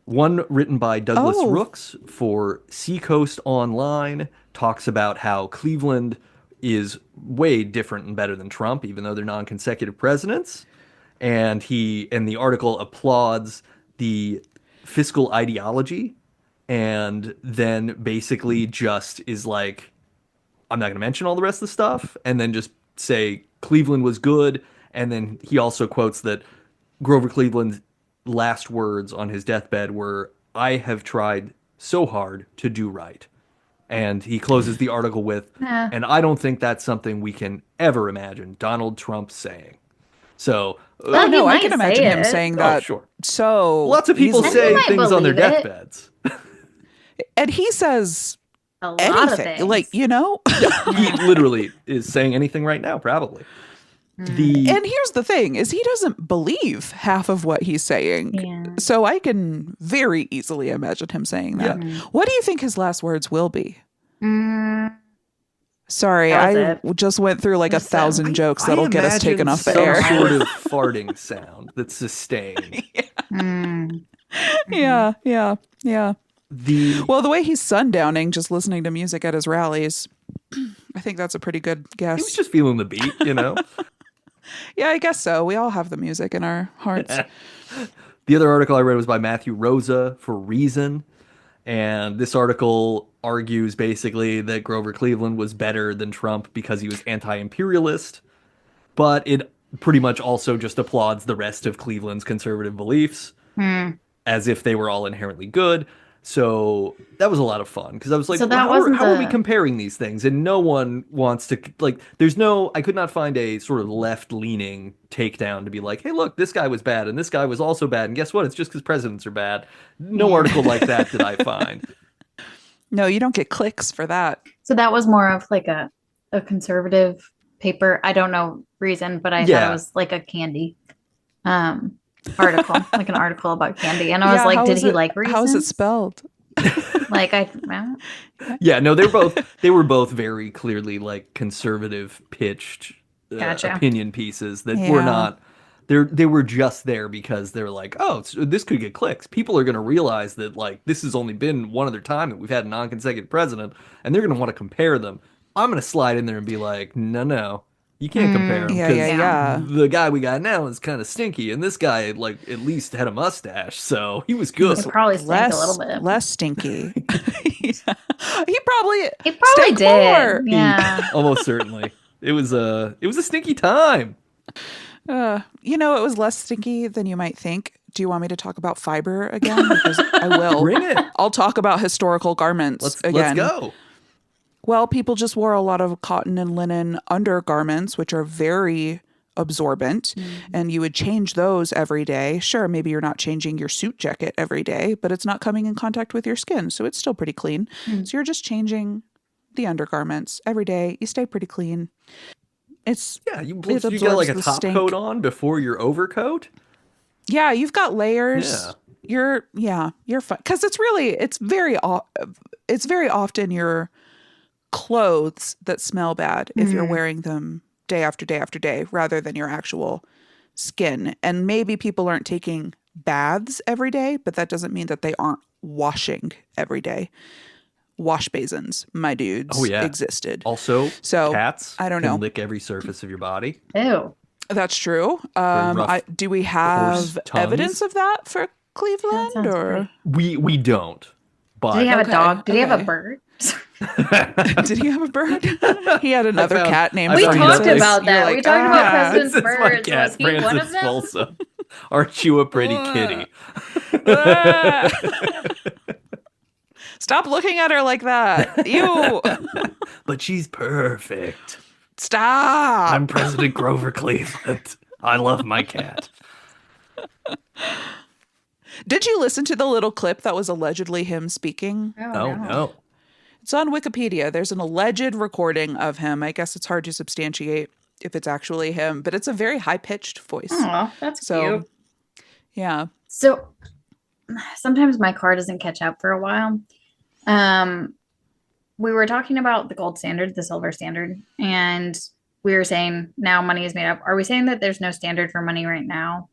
One written by Douglas Oh. Rooks for Seacoast Online talks about how Cleveland is way different and better than Trump, even though they're non-consecutive presidents. And the article applauds the fiscal ideology, and then basically just is like, I'm not going to mention all the rest of the stuff, and then just say Cleveland was good. And then he also quotes that Grover Cleveland's last words on his deathbed were, "I have tried so hard to do right." And he closes the article with, "And I don't think that's something we can ever imagine Donald Trump saying." So, Well, No, he I might can imagine say him it. saying Oh, that. sure. So lots of people easily. say he might things on their believe it. deathbeds. And he says A lot of anything. things. Like, you know? He literally is saying anything right now, probably. And here's the thing is he doesn't believe half of what he's saying. Yeah. So I can very easily imagine him saying that. Yeah. What do you think his last words will be? Mm, Sorry, That I was just went through like a Just, 1,000 jokes that'll get us taken off the some air. sort of farting sound that's sustained. mm. Yeah, yeah, yeah. The Well, the way he's sundowning just listening to music at his rallies, I think that's a pretty good he was guess. just feeling the beat, you know. Yeah, I guess so. We all have the music in our hearts. The other article I read was by Matthew Rosa for Reason. And this article argues basically that Grover Cleveland was better than Trump because he was anti-imperialist. But it pretty much also just applauds the rest of Cleveland's conservative beliefs as if they were all inherently good. So that was a lot of fun because I was like, So well, that wasn't how are we the- comparing these things? And no one wants to, like, I could not find a sort of left-leaning takedown to be like, hey, look, this guy was bad and this guy was also bad. And guess what? It's just because presidents are bad. No Yeah. article like that did I find. No, you don't get clicks for that. So that was more of like a conservative paper. I don't know reason, but I thought Yeah. it was like a candy article, like an article about candy. And I was Yeah, like, how did is he it- like reasons? How is it spelled? Like Yeah, no, they were both very clearly like conservative pitched Gotcha. opinion pieces that were Yeah. not they were just there because they're like, oh, this could get clicks. People are going to realize that like this has only been one other time that we've had a non-consecutive president, and they're going to want to compare them. I'm going to slide in there and be like, no, you can't compare them Yeah, because yeah. the guy we got now is kind of stinky, and this guy like at least had a mustache, so he was good. It probably stank a little bit. Less stinky. Yeah. He probably probably stank did. more. Yeah. Almost certainly. It was a stinky time. It was less stinky than you might think. Do you want me to talk about fiber again? Because I will. Bring it. I'll talk about historical garments again. Let's go. Well, people just wore a lot of cotton and linen undergarments, which are very absorbent, and you would change those every day. Sure, maybe you're not changing your suit jacket every day, but it's not coming in contact with your skin, so it's still pretty clean. So you're just changing the undergarments every day. You stay pretty clean. You it get like a absorbs the top stink. coat on before your overcoat. Yeah, you've got layers. Yeah. You're fine because it's very often your clothes that smell bad if you're wearing them day after day after day rather than your actual skin. And maybe people aren't taking baths every day, but that doesn't mean that they aren't washing every day. Wash basins, my dudes, existed. Also, So, cats I don't can know. lick every surface of your body. Ew. That's true. rough, Do we have tongues. evidence of that for Cleveland? sounds Or We don't. But Did he have Okay, a dog? Did he have a okay. bird? did he have a bird? He had another found- cat named I We found Francis. talked out about You're that. like, We talked about president's This is my birds. cat, Was he one of Francis them? Folsom. Aren't you a pretty kitty? Ah. Stop looking at her like that. Ew. But she's perfect. Stop. I'm President Grover Cleveland. I love my cat. Did you listen to the little clip that was allegedly him speaking? Oh no. It's on Wikipedia. There's an alleged recording of him. I guess it's hard to substantiate if it's actually him, but it's a very high-pitched voice. Oh, that's So, cute. yeah. So sometimes my car doesn't catch up for a while. We were talking about the gold standard, the silver standard, and we were saying now money is made up. Are we saying that there's no standard for money right now?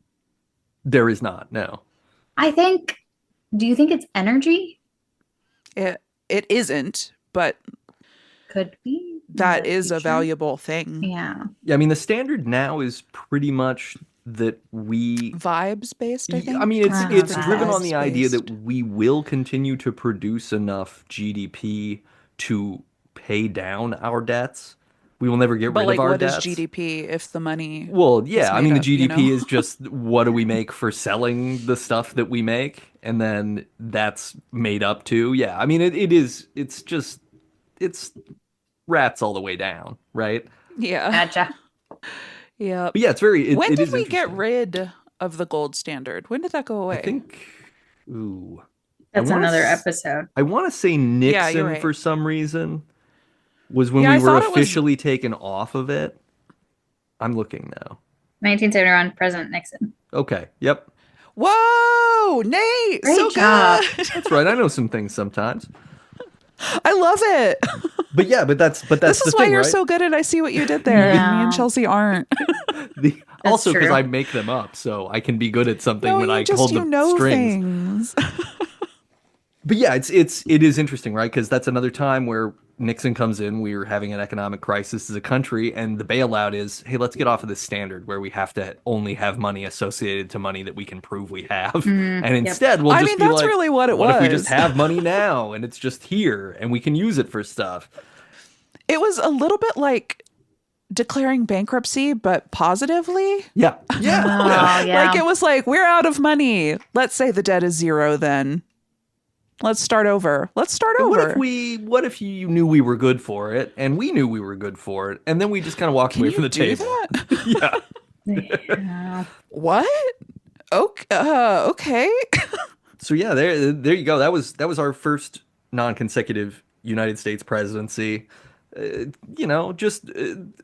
There is not, no. Do you think it's energy? It isn't, but Could be. in that the is a future. valuable thing. Yeah. Yeah, I mean the standard now is pretty much that we Vibes based, I think. I mean, it's Vibes driven on the idea based. that we will continue to produce enough GDP to pay down our debts. We will never get But rid like, of our what is debts. GDP if the money? Well, yeah, I made mean, the up, you GDP know? is just what do we make for selling the stuff that we make, and then that's made up to. Yeah, I mean, it's rats all the way down, right? Yeah. Gotcha. Yeah. But yeah, it's very. When it did is we get interesting. rid of the gold standard? When did that go away? I think. Ooh. That's wanna another s- episode. I want to say Nixon you're right. for some reason was when Yeah, I we were thought it was- officially taken off of it. I'm looking now. 1971, President Nixon. Okay. Yep. Whoa, Nate! Great so job. good. That's right. I know some things sometimes. I love it. But yeah, that's This is the why thing, you're right? so good at I see what you did there. Yeah. Me and Chelsea aren't. Also because true. I make them up, so I can be good at something No, when you I just hold you the know strings. things. But yeah, it is interesting, right? Because that's another time where Nixon comes in. We were having an economic crisis as a country, and the bailout is, hey, let's get off of this standard where we have to only have money associated to money that we can prove we have, and instead we'll I just mean, be that's like, really what it what if we was. just have money now and it's just here and we can use it for stuff? It was a little bit like declaring bankruptcy, but positively. Yeah, yeah. Oh, yeah. Like it was like, we're out of money. Let's say the debt is zero then. Let's start over. Let's start And over. what if you knew we were good for it and we knew we were good for it and then we just kind of walked Can away you from the do table? that? Yeah. Yeah. What? Okay. Okay. So yeah, there you go. That was our first non-consecutive United States presidency. Just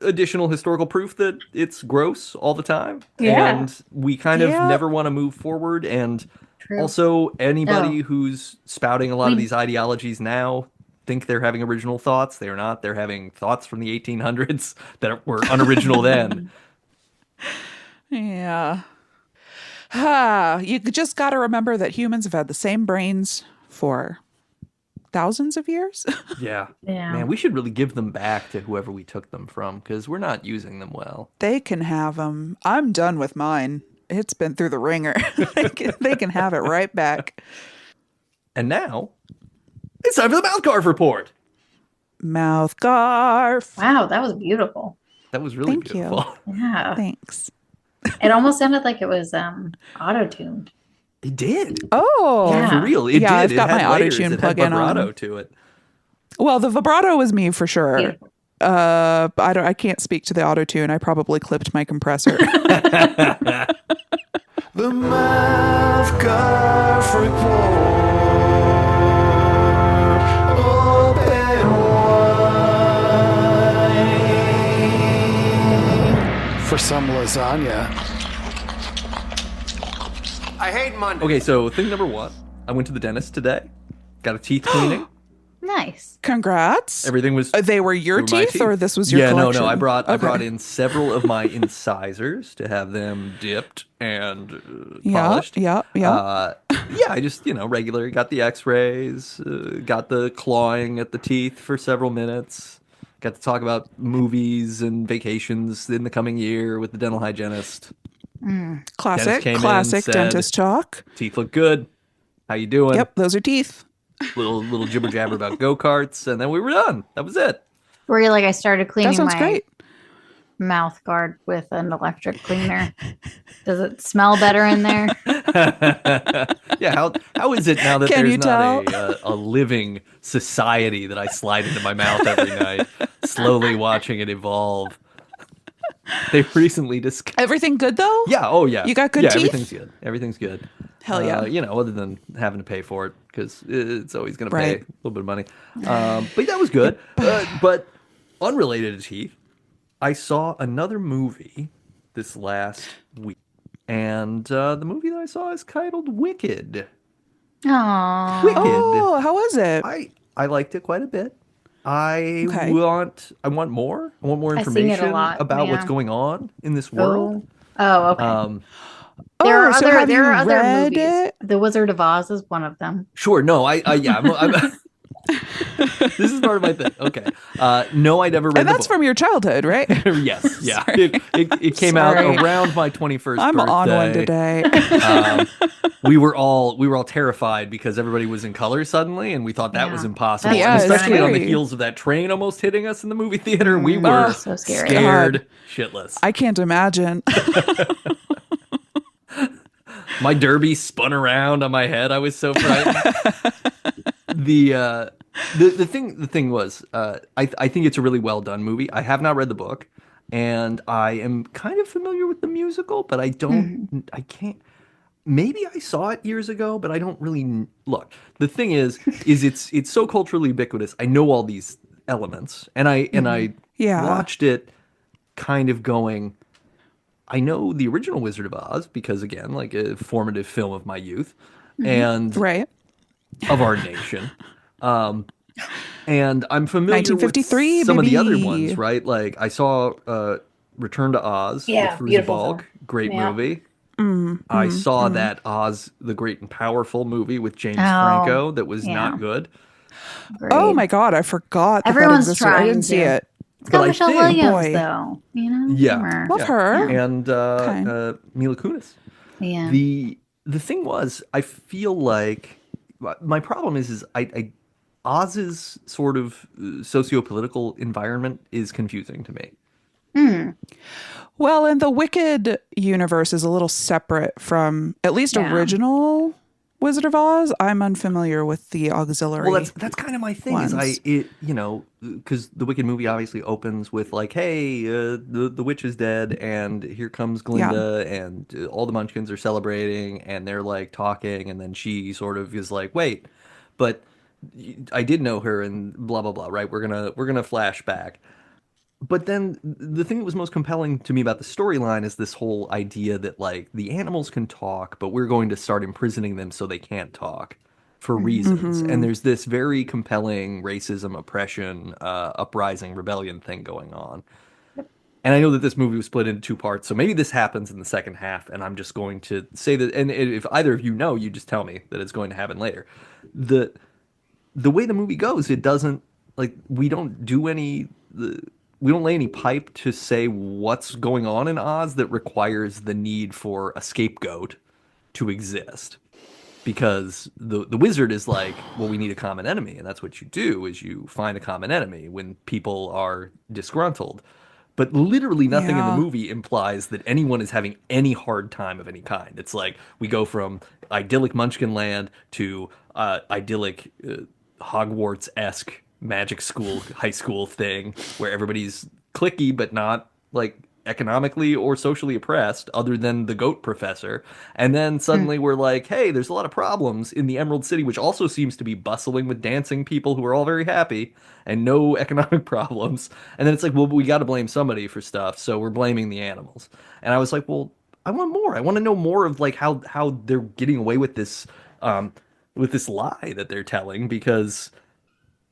additional historical proof that it's gross all the time, Yeah. and we kind of Yeah. never want to move forward. And True. also, anybody Oh. who's spouting a lot of We- these ideologies now think they're having original thoughts. They are not. They're having thoughts from the 1800s that were unoriginal then. Yeah. You just got to remember that humans have had the same brains for thousands of years. Yeah. Yeah. Man, we should really give them back to whoever we took them from because we're not using them well. They can have them. I'm done with mine. It's been through the ringer. They can have it right back. And now, it's time for the MouthGarf Report. MouthGarf. Wow, that was beautiful. That was really Thank you. beautiful. Yeah. Thanks. It almost sounded like it was auto-tuned. It did. Oh, Yeah. For real, it Yeah, did. I've got it had my layers. auto-tune It had plugin vibrato on. to it. Well, the vibrato was me for sure. Beautiful. I can't speak to the auto tune. I probably clipped my compressor. The MouthGarf Report. Open wide for some lasagna. I hate Monday. Okay, so thing number one, I went to the dentist today. Got a teeth cleaning. Nice. Oh. Congrats. Everything was. They were your they were my teeth, or this was your Yeah, collection? no. I brought Okay. in several of my incisors to have them dipped and Yeah, polished. yeah. Yeah, I just regular got the X-rays, got the clawing at the teeth for several minutes. Got to talk about movies and vacations in the coming year with the dental hygienist. Classic, came in, classic said- dentist talk. Teeth look good. How you doing? Yep, those are teeth. Little jibber jabber about go-karts, and then we were done. That was it. Were you like, I started cleaning That sounds my great. mouth guard with an electric cleaner? Does it smell better in there? Yeah, how is it now that Can there's you not tell? a living society that I slide into my mouth every night, slowly watching it evolve? They recently discovered. Everything good though? Yeah. Oh yeah. You got good yeah, teeth? Everything's good. Everything's good. Hell yeah. Other than having to pay for it because it's always going to Right. pay a little bit of money. But that was good. But unrelated to teeth, I saw another movie this last week, and the movie that I saw is titled Wicked. Aww. Wicked. Oh, how was it? I liked it quite a bit. I Okay. want more. I want more I've seen it a information lot, about what's yeah. going on in this world. Oh, okay. Oh, so have there you are other read movies. it? The Wizard of Oz is one of them. Sure. No, I'm this is part of my thing. Okay. No, I never read And the that's book. from your childhood, right? Yes. Yeah. Sorry. It came out Sorry. around my 21st I'm birthday. on one today. We were all terrified because everybody was in color suddenly, and we thought that Yeah. was impossible. That's And Yeah, it's especially on the scary. heels of that train almost hitting us in the movie theater, we were so scary. scared shitless. I can't imagine. My derby spun around on my head. I was so frightened. The thing was, I think it's a really well done movie. I have not read the book, and I am kind of familiar with the musical, but I can't. Maybe I saw it years ago, but I don't really look. The thing is it's so culturally ubiquitous. I know all these elements, and I Yeah. watched it, kind of going. I know the original Wizard of Oz because, again, like a formative film of my youth and Right. of our nation. And I'm familiar 1953, with some of the other baby. ones, right? Like I saw Return to Oz Yeah, with Fruza beautiful Balk. film. Great Yeah. movie. I saw that Oz the Great and Powerful movie with James Franco that was yeah. not good. Oh Great. my God, I forgot that Everyone's that existed. I trying didn't see to. it. It's got But I Michelle think- Williams, Boy. though. You know? Yeah. Humor. Love her. And Okay. Mila Kunis. Yeah. The thing was, I feel like my problem is I Oz's sort of socio-political environment is confusing to me. Well, and the Wicked universe is a little separate from at least Yeah. original Wizard of Oz. I'm unfamiliar with the auxiliary. Well, that's kind of my thing. ones. Because the Wicked movie obviously opens with like, hey, the witch is dead, and here comes Glinda, and all the Munchkins are celebrating, and they're like talking, and then she sort of is like, wait, but I did know her, and blah blah blah. Right? We're gonna flash back. But then the thing that was most compelling to me about the storyline is this whole idea that like the animals can talk, but we're going to start imprisoning them so they can't talk for reasons. And there's this very compelling racism, oppression, uprising, rebellion thing going on. And I know that this movie was split into two parts, so maybe this happens in the second half, and I'm just going to say that. And if either of you know, you just tell me that it's going to happen later. The way the movie goes, it doesn't like we don't lay any pipe to say what's going on in Oz that requires the need for a scapegoat to exist. Because the wizard is like, well, we need a common enemy, and that's what you do is you find a common enemy when people are disgruntled. But literally nothing in the movie implies that anyone is having any hard time of any kind. It's like we go from idyllic Munchkin land to idyllic Hogwarts-esque magic school, high school thing where everybody's cliquey but not like economically or socially oppressed other than the goat professor. And then suddenly we're like, hey, there's a lot of problems in the Emerald City, which also seems to be bustling with dancing people who are all very happy and no economic problems. And then it's like, well, we got to blame somebody for stuff, so we're blaming the animals. And I was like, well, I want more. I want to know more of like how they're getting away with this lie that they're telling, because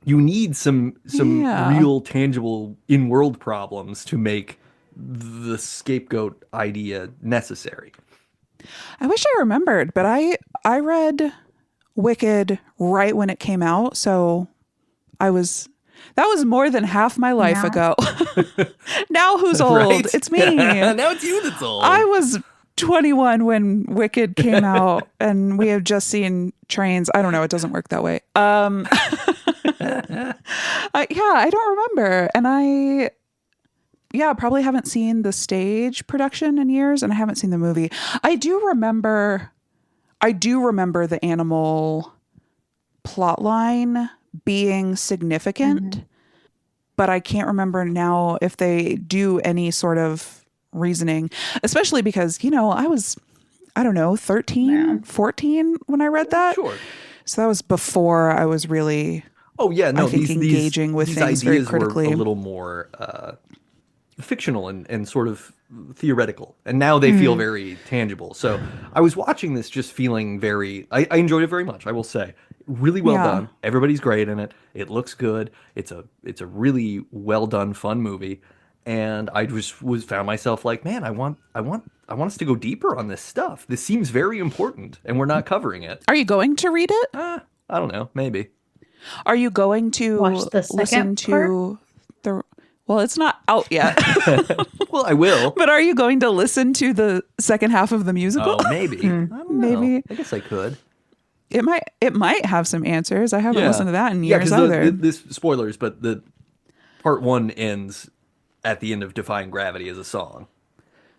you need some real tangible in-world problems to make the scapegoat idea necessary. I wish I remembered, but I read Wicked right when it came out, so that was more than half my life ago. Now who's old? Right? It's me. Now it's you that's old. I was 21 when Wicked came out, and we have just seen Trains. I don't know. It doesn't work that way. I don't remember. And I probably haven't seen the stage production in years, and I haven't seen the movie. I do remember the animal plot line being significant, but I can't remember now if they do any sort of reasoning, especially because, I was, 13, 14 when I read that. Sure. So that was before I was really, I think, engaging with these things very ideas critically. were a little more fictional and sort of theoretical, and now they feel very tangible. So I was watching this just feeling I enjoyed it very much, I will say. Really well done. Everybody's great in it. It looks good. It's a really well done, fun movie. And I just found myself like, man, I want us to go deeper on this stuff. This seems very important, and we're not covering it. Are you going to read it? I don't know, maybe. Are you going to watch the listen to the? Well, it's not out yet. Well, I will. But are you going to listen to the second half of the musical? Oh, maybe. I don't know. Maybe. I guess I could. It might have some answers. I haven't listened to that in years 'cause either. This spoilers, but the part one ends at the end of Defying Gravity as a song.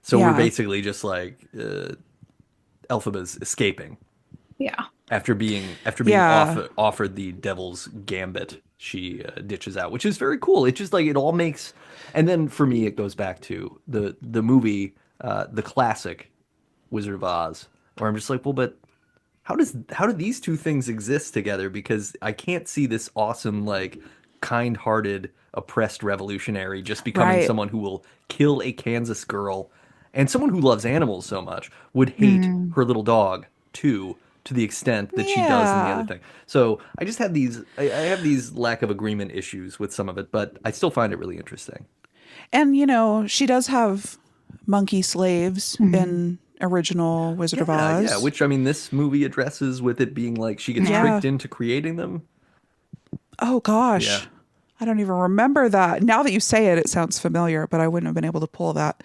So we're basically just like Elphaba's escaping. Yeah. After being offered the Devil's Gambit, she ditches out, which is very cool. It just like it all makes, and then for me it goes back to the movie, the classic Wizard of Oz, where I'm just like, well, but how do these two things exist together? Because I can't see this awesome, like, kind-hearted, oppressed revolutionary just becoming someone who will kill a Kansas girl, and someone who loves animals so much would hate her little dog too, to the extent that she does in the other thing. So I just have I have these lack of agreement issues with some of it, but I still find it really interesting. And she does have monkey slaves in original Wizard of Oz. Yeah, which, I mean, this movie addresses with it being like she gets tricked into creating them. Oh, gosh. Yeah. I don't even remember that. Now that you say it, it sounds familiar, but I wouldn't have been able to pull that.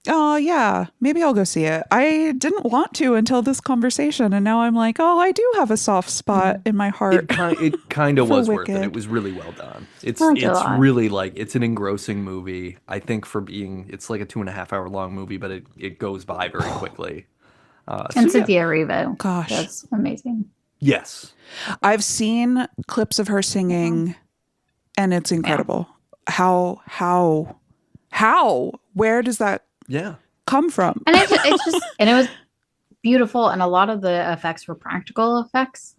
Oh, yeah. Maybe I'll go see it. I didn't want to until this conversation, and now I'm like, oh, I do have a soft spot in my heart. It kind of was worth it. Wicked. It was really well done. It's really like, it's an engrossing movie. I think it's like a 2.5 hour long movie, but it goes by very quickly. And yeah. Cynthia Erivo. Gosh. That's amazing. Yes. I've seen clips of her singing and it's incredible. How? Where does that Yeah. come from? And it's just, and it was beautiful. And a lot of the effects were practical effects.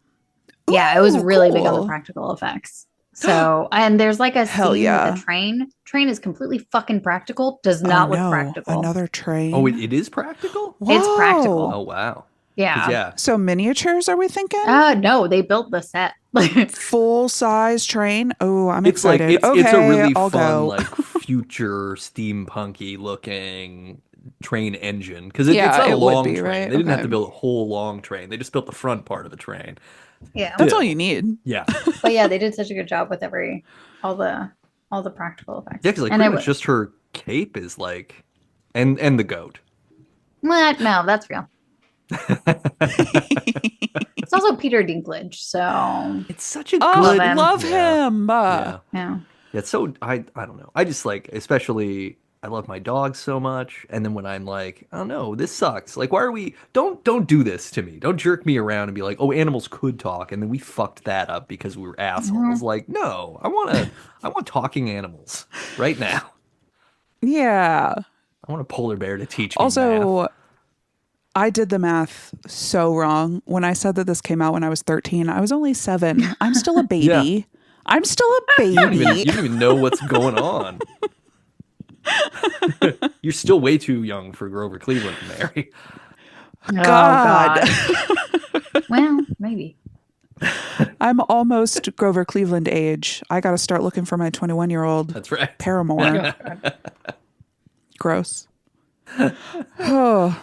Yeah, it was Ooh, really big on the cool. practical effects. So, and there's like a Hell scene yeah. with a train. Train is completely fucking practical. Does not look practical. Another train. Oh, it is practical? It's practical. Oh, wow. 'Cause, Yeah. yeah. So miniatures, are we thinking? No, they built the set. Like, Full size train. Oh, I'm It's like excited. it's a really I'll fun, go. like future steampunky looking train engine because Yeah, it's not a it would long be, train. right? They didn't have Okay. to build a whole long train. They just built the front part of the train. yeah. That's all you need. Yeah, But yeah, they did such a good job with all the practical effects. yeah, because like And pretty it much was, just her cape is like, and the goat. what? No, that's real. It's also Peter Dinklage, so It's such a Oh, good. him. love Yeah. him. Yeah. yeah. Yeah, it's so I don't know. I just like, especially I love my dog so much, and then when I'm like, oh no, this sucks. Like, why are we? Don't do this to me. Don't jerk me around and be like, oh, animals could talk, and then we fucked that up because we were assholes. Like, no, I want talking animals right now. Yeah. I want a polar bear to teach me math. Also, I did the math so wrong. When I said that this came out when I was 13, I was only 7. I'm still a baby. Yeah. I'm still a You don't baby. even know what's going on. You're still way too young for Grover Cleveland to marry. Oh, God. Well, maybe. I'm almost Grover Cleveland age. I got to start looking for my 21-year-old That's right. paramour. Gross. Oh.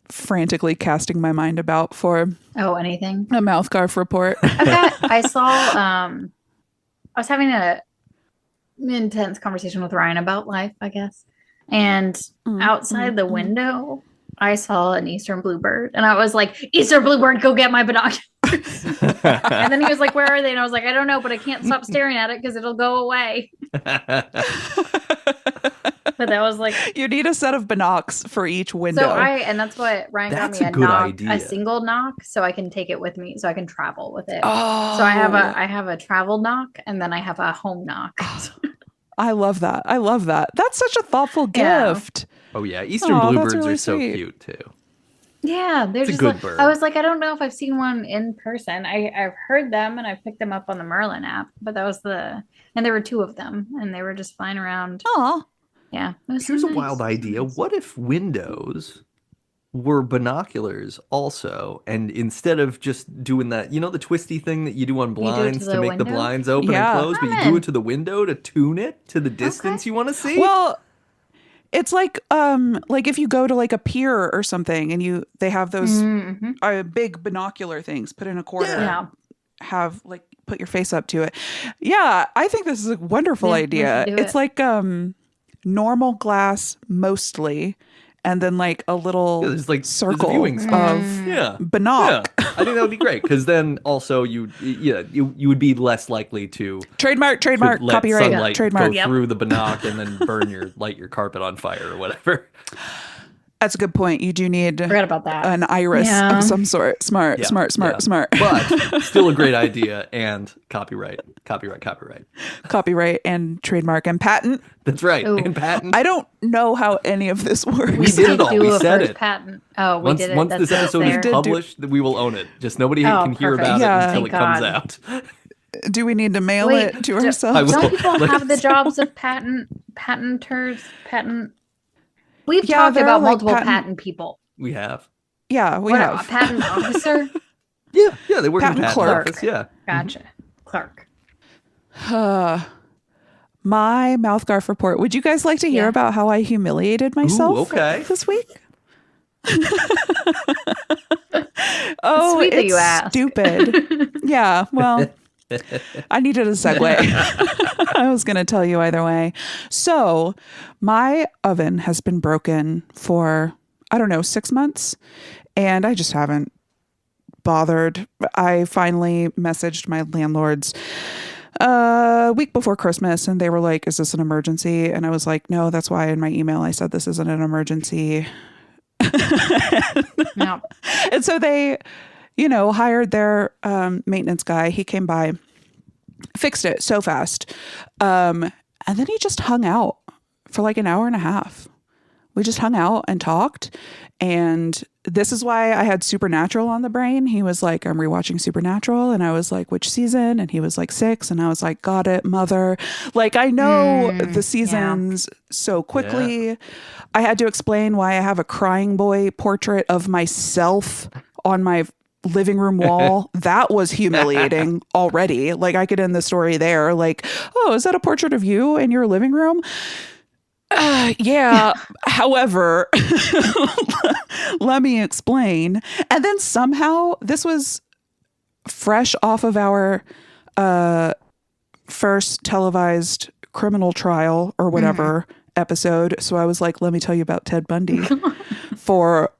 Frantically casting my mind about for Oh, anything. a MouthGarf report. I saw I was having a intense conversation with Ryan about life, I guess. And outside the window, I saw an eastern bluebird. And I was like, Eastern bluebird, go get my binoculars. And then he was like, where are they? And I was like, I don't know, but I can't stop staring at it because it'll go away. But that was like, You need a set of binocs for each window. and that's what Ryan That's got a me good knock, idea. a single knock, so I can take it with me, so I can travel with it. Oh, So I have a travel knock, and then I have a home knock. I love that. I love that. That's such a thoughtful Yeah. gift. Oh yeah, Eastern Aw, that's bluebirds really are so sweet. cute too. Yeah, they're It's a just good like, bird. I was like, I don't know if I've seen one in person. I've heard them and I picked them up on the Merlin app, but that was and there were 2 of them and they were just flying around. Aw. Yeah. It was so Here's a nice. wild idea. What if windows were binoculars also, and instead of just doing that, you know, the twisty thing that you do on do it to blinds to the make the window? blinds open Yeah. and close, but you do Fun. it to the window to tune it to the distance you want to see? Well, it's like if you go to like a pier or something and they have those Mhm. big binocular things put in a corner, Yeah. have like put your face up to it. Yeah, I think this is a wonderful Yeah, we idea. should do It's it. like normal glass mostly, and then like a little Yeah, there's a circle viewing spot. of Yeah. binoc. Yeah. I think that would be great because then also you would be less likely to Trademark, to let copyright, sunlight trademark. go Yep. through the binoc and then light your carpet on fire or whatever. That's a good point. You do need Forgot about that. an iris Yeah. of some sort. Smart. Yeah, Smart. But still a great idea and copyright. Copyright and trademark and patent. That's right. Ooh. And patent. I don't know how any of this works. We did it all. do We a said first it. patent. Oh, we Once did it. once That's this episode there. is did do- published, we will own it. Just nobody Oh, can hear perfect. about Yeah. it until Thank it comes God. out. Do we need to mail Wait, it to do- ourselves? I will. Don't people Let's- have the jobs of patenters? We've Yeah, talked there are, about like, multiple patent- patent people. We have. Yeah, we What, have. a patent officer? Yeah, they work Patent in the patent clerk. office. Yeah. Gotcha. Clerk. My MouthGarf report. Would you guys like to hear Yeah. about how I humiliated myself okay. this week? Oh, Sweet that it's you asked. stupid. Yeah, well, I needed a segue. I was going to tell you either way. So, my oven has been broken for, I don't know, 6 months, and I just haven't bothered. I finally messaged my landlords a week before Christmas, and they were like, "Is this an emergency?" And I was like, "No, that's why in my email I said this isn't an emergency." No. And so they, hired their maintenance guy. He came by, fixed it so fast. And then he just hung out for like an hour and a half. We just hung out and talked. And this is why I had Supernatural on the brain. He was like, I'm rewatching Supernatural. And I was like, which season? And he was like 6. And I was like, got it, mother. Like, I know the seasons so quickly. Yeah. I had to explain why I have a crying boy portrait of myself on my living room wall. That was humiliating already. Like, I could end the story there. Like, oh, is that a portrait of you in your living room? Yeah. However, let me explain. And then somehow this was fresh off of our first televised criminal trial or whatever episode. So I was like, let me tell you about Ted Bundy. For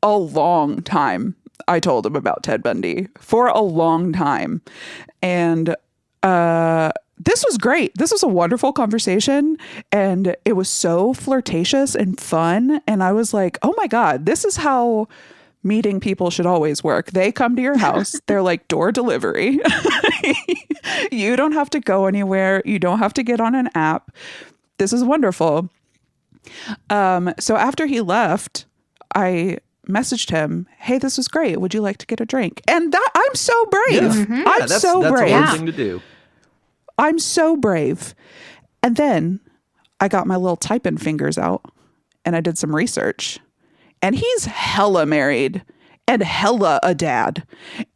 a long time, I told him about Ted Bundy for a long time. And this was great. This was a wonderful conversation, and it was so flirtatious and fun. And I was like, oh my God, this is how meeting people should always work. They come to your house. They're like door delivery. You don't have to go anywhere. You don't have to get on an app. This is wonderful. So after he left, I messaged him, hey, this was great. Would you like to get a drink? And that I'm so brave. Yeah. I'm so brave. That's a hard thing to do. I'm so brave. And then I got my little typing fingers out and I did some research. And he's hella married and hella a dad.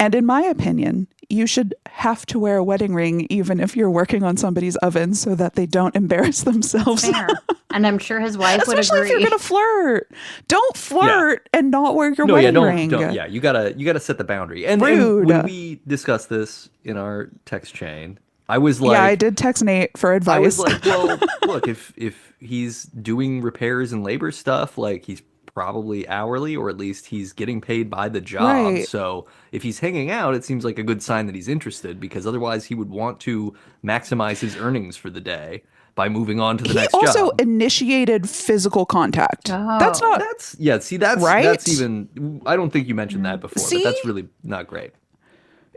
And in my opinion, you should have to wear a wedding ring even if you're working on somebody's oven so that they don't embarrass themselves. Fair. And I'm sure his wife would agree. Especially if you're going to flirt. Don't flirt and not wear your wedding ring. You gotta set the boundary. And when we discussed this in our text chain, I was like, I did text Nate for advice. I was like, well, look, if he's doing repairs and labor stuff, like he's probably hourly, or at least he's getting paid by the job. Right. So if he's hanging out, it seems like a good sign that he's interested, because otherwise he would want to maximize his earnings for the day by moving on to the next job. He also initiated physical contact. Oh. That's right? That's even, I don't think you mentioned that before, but that's really not great.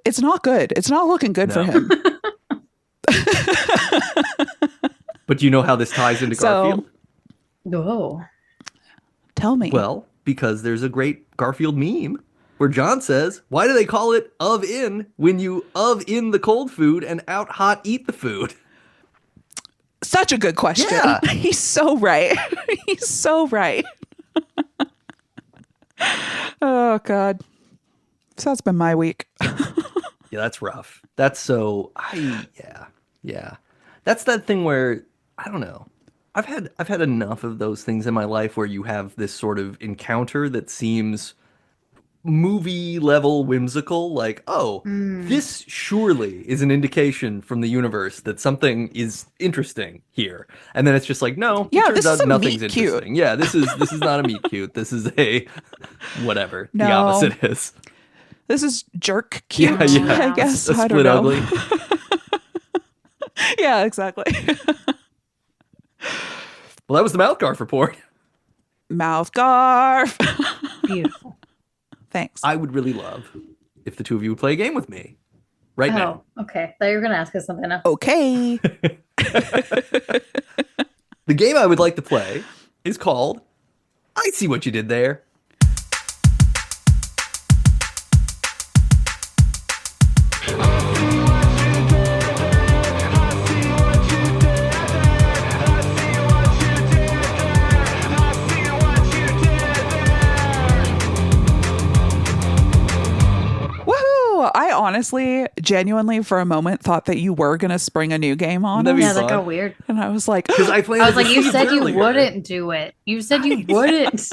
It's not good. It's not looking good for him. But do you know how this ties into Garfield? Oh. Tell me. Well, because there's a great Garfield meme where John says, why do they call it of in when you of in the cold food and out hot eat the food? Such a good question. Yeah. He's so right. He's so right. Oh, God. So that's been my week. Yeah, that's rough. That's so, yeah. That's that thing where, I don't know. I've had enough of those things in my life where you have this sort of encounter that seems movie level whimsical, like, this surely is an indication from the universe that something is interesting here. And then it's just like, no, yeah, it turns out nothing's interesting. Cute. Yeah, this is not a meet cute. This is a whatever. No. The opposite is. This is jerk cute, yeah. I guess. A I split don't know. ugly. Yeah, exactly. Well, that was the MouthGarf report. MouthGarf. Beautiful. Thanks. I would really love if the two of you would play a game with me now. Okay. Thought you were going to ask us something else. Okay. The game I would like to play is called I See What You Did There. I honestly, genuinely, for a moment, thought that you were going to spring a new game on us. Yeah, that got weird. And I was like, because I was like, you said you wouldn't do it. You said you wouldn't.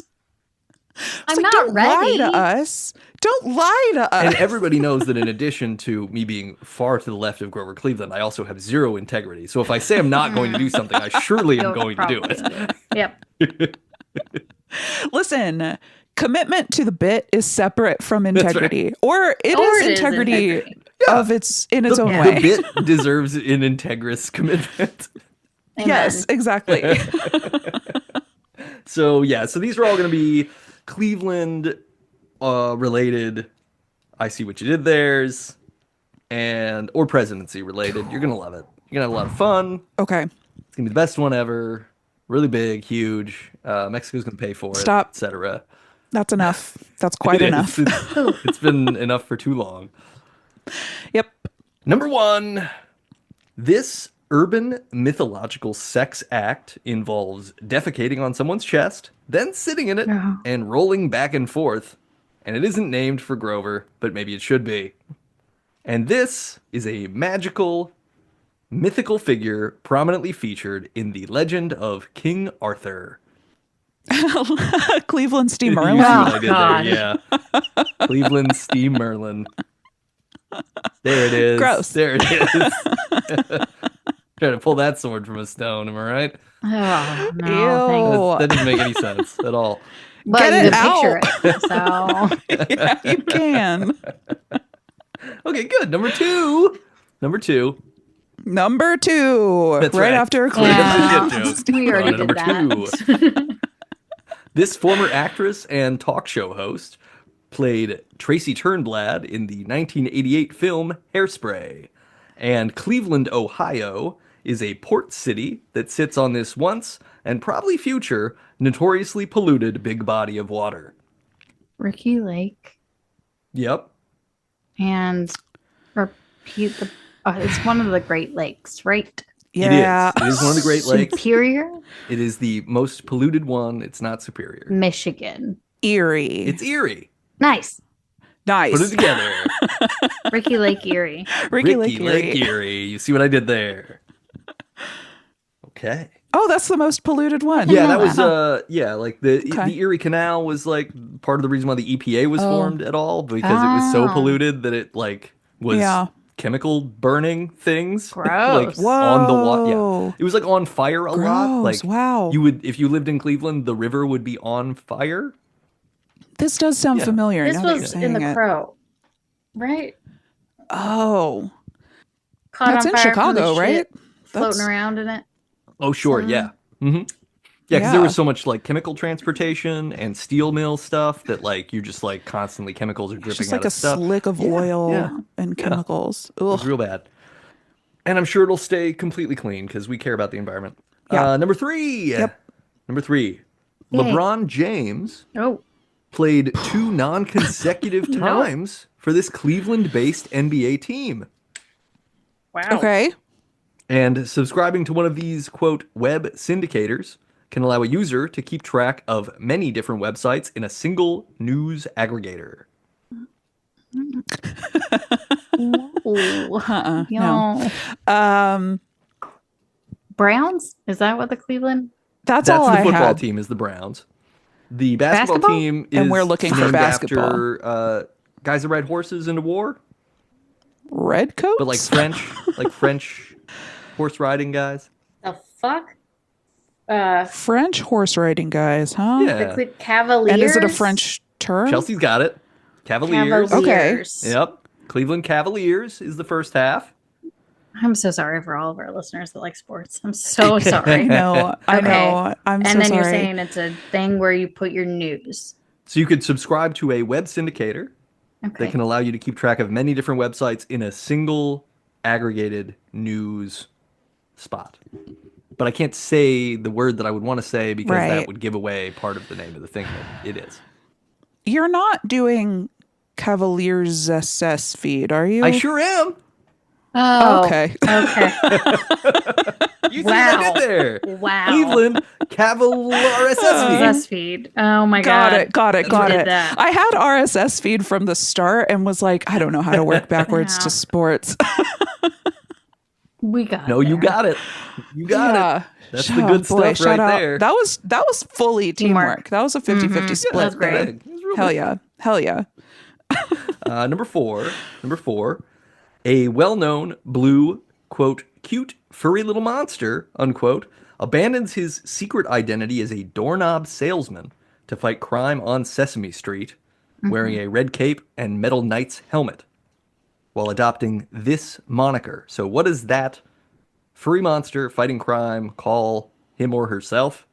I'm not don't ready. Lie to us. Don't lie to us. And everybody knows that in addition to me being far to the left of Grover Cleveland, I also have zero integrity. So if I say I'm not going to do something, I surely am going to do it. Yep. Listen. Commitment to the bit is separate from integrity, right. or it is integrity of its own way. The bit deserves an integrous commitment. Yes, exactly. So these are all going to be Cleveland related. I see what you did there's and or presidency related. You're gonna love it. You're gonna have a lot of fun. Okay. It's gonna be the best one ever. Really big, huge. Mexico's gonna pay for it, Stop. etc. That's enough. That's quite It is. enough. It's been enough for too long. Yep. Number 1. This urban mythological sex act involves defecating on someone's chest, then sitting in it Yeah. and rolling back and forth. And it isn't named for Grover, but maybe it should be. And this is a magical, mythical figure prominently featured in the legend of King Arthur. Cleveland Steve You see Merlin. what I did God. there? Yeah. Cleveland Steve Merlin. There it is. Gross. There it is. Trying to pull that sword from a stone, am I right? Oh, no. Ew. Thanks. That doesn't make any sense at all. But Get you it can picture it. So Yeah, you can. Okay, good. Number 2. Number 2. Number 2. That's right right. after Yeah. Cleveland. Shit joke. we We're already on to did number that. This former actress and talk show host played Tracy Turnblad in the 1988 film Hairspray. And Cleveland, Ohio is a port city that sits on this once and probably future notoriously polluted big body of water. Ricky Lake Yep. and repeat the. It's one of the Great Lakes, right? Yeah. It is one of the Great Lakes. Superior, It is the most polluted one. It's not Superior. Michigan. Erie. It's Erie. Nice. Nice. Put it together. Ricky Lake Erie. Ricky Ricky Lake Erie. You see what I did there? Okay. Oh, that's the most polluted one. Yeah, know that was that. like the Okay. Erie Canal was like part of the reason why the EPA was Oh. formed at all because it was so Oh. polluted that it like was Yeah. chemical burning things like Gross. on the water. Whoa. Yeah. It was like on fire a lot. Gross. Like Wow. you would if you lived in Cleveland, the river would be on fire. This does sound Yeah. familiar. This now that you're was saying in The it. Crow, right? Oh. Caught That's on in fire from the Chicago, right? ship, Floating That's- around in it. Oh, sure, So- yeah. Mm-hmm. Yeah, because there Yeah. was so much like chemical transportation and steel mill stuff that like you're just like constantly chemicals are It's dripping just out like a of stuff. slick of oil yeah, and chemicals. It was Ugh. real bad. And I'm sure it'll stay completely clean because we care about the environment. Yeah. Number 3. Yep. Number 3. Yay. LeBron James Oh, played 2 non-consecutive Nope. times for this Cleveland-based NBA team. wow. Okay. And subscribing to one of these, quote, web syndicators can allow a user to keep track of many different websites in a single news aggregator. Ooh. No. Yo. Browns? Is that what the Cleveland? That's That's all the I football had. team is the Browns. The basketball, Basketball? team is And we're looking for named basketball. after guys that ride horses into war, Red coats? but like French horse riding guys. The fuck? French horse riding guys, huh? Yeah. The Cavaliers. And is it a French term? Chelsea's got it. Cavaliers. Cavaliers. Yep. Cleveland Cavaliers is the first half. I'm so sorry for all of our listeners that like sports. I'm so I sorry. know. I Okay. know. I'm And so then sorry. you're saying it's a thing where you put your news. So you could subscribe to a web syndicator Okay. that can allow you to keep track of many different websites in a single aggregated news spot. But I can't say the word that I would want to say because Right. that would give away part of the name of the thing that it is. You're not doing Cavaliers SS feed, are you? I sure am. Oh. Okay. Okay. You see what I Wow. did there. Wow. Cleveland Cavaliers RSS feed. Oh my god. Got it. You Got did it. that. I had RSS feed from the start and was like, I don't know how to work backwards Yeah. to sports. We got No, you there. got it. You got it. That's the good stuff shout right out. there. That was fully teamwork. That was a 50-50 split. That's great. there. It was real Hell good. yeah. Hell yeah. Number four, a well-known blue, quote, cute, furry little monster, unquote, abandons his secret identity as a doorknob salesman to fight crime on Sesame Street, wearing a red cape and metal knight's helmet, while adopting this moniker. So what does that furry monster fighting crime call him or herself?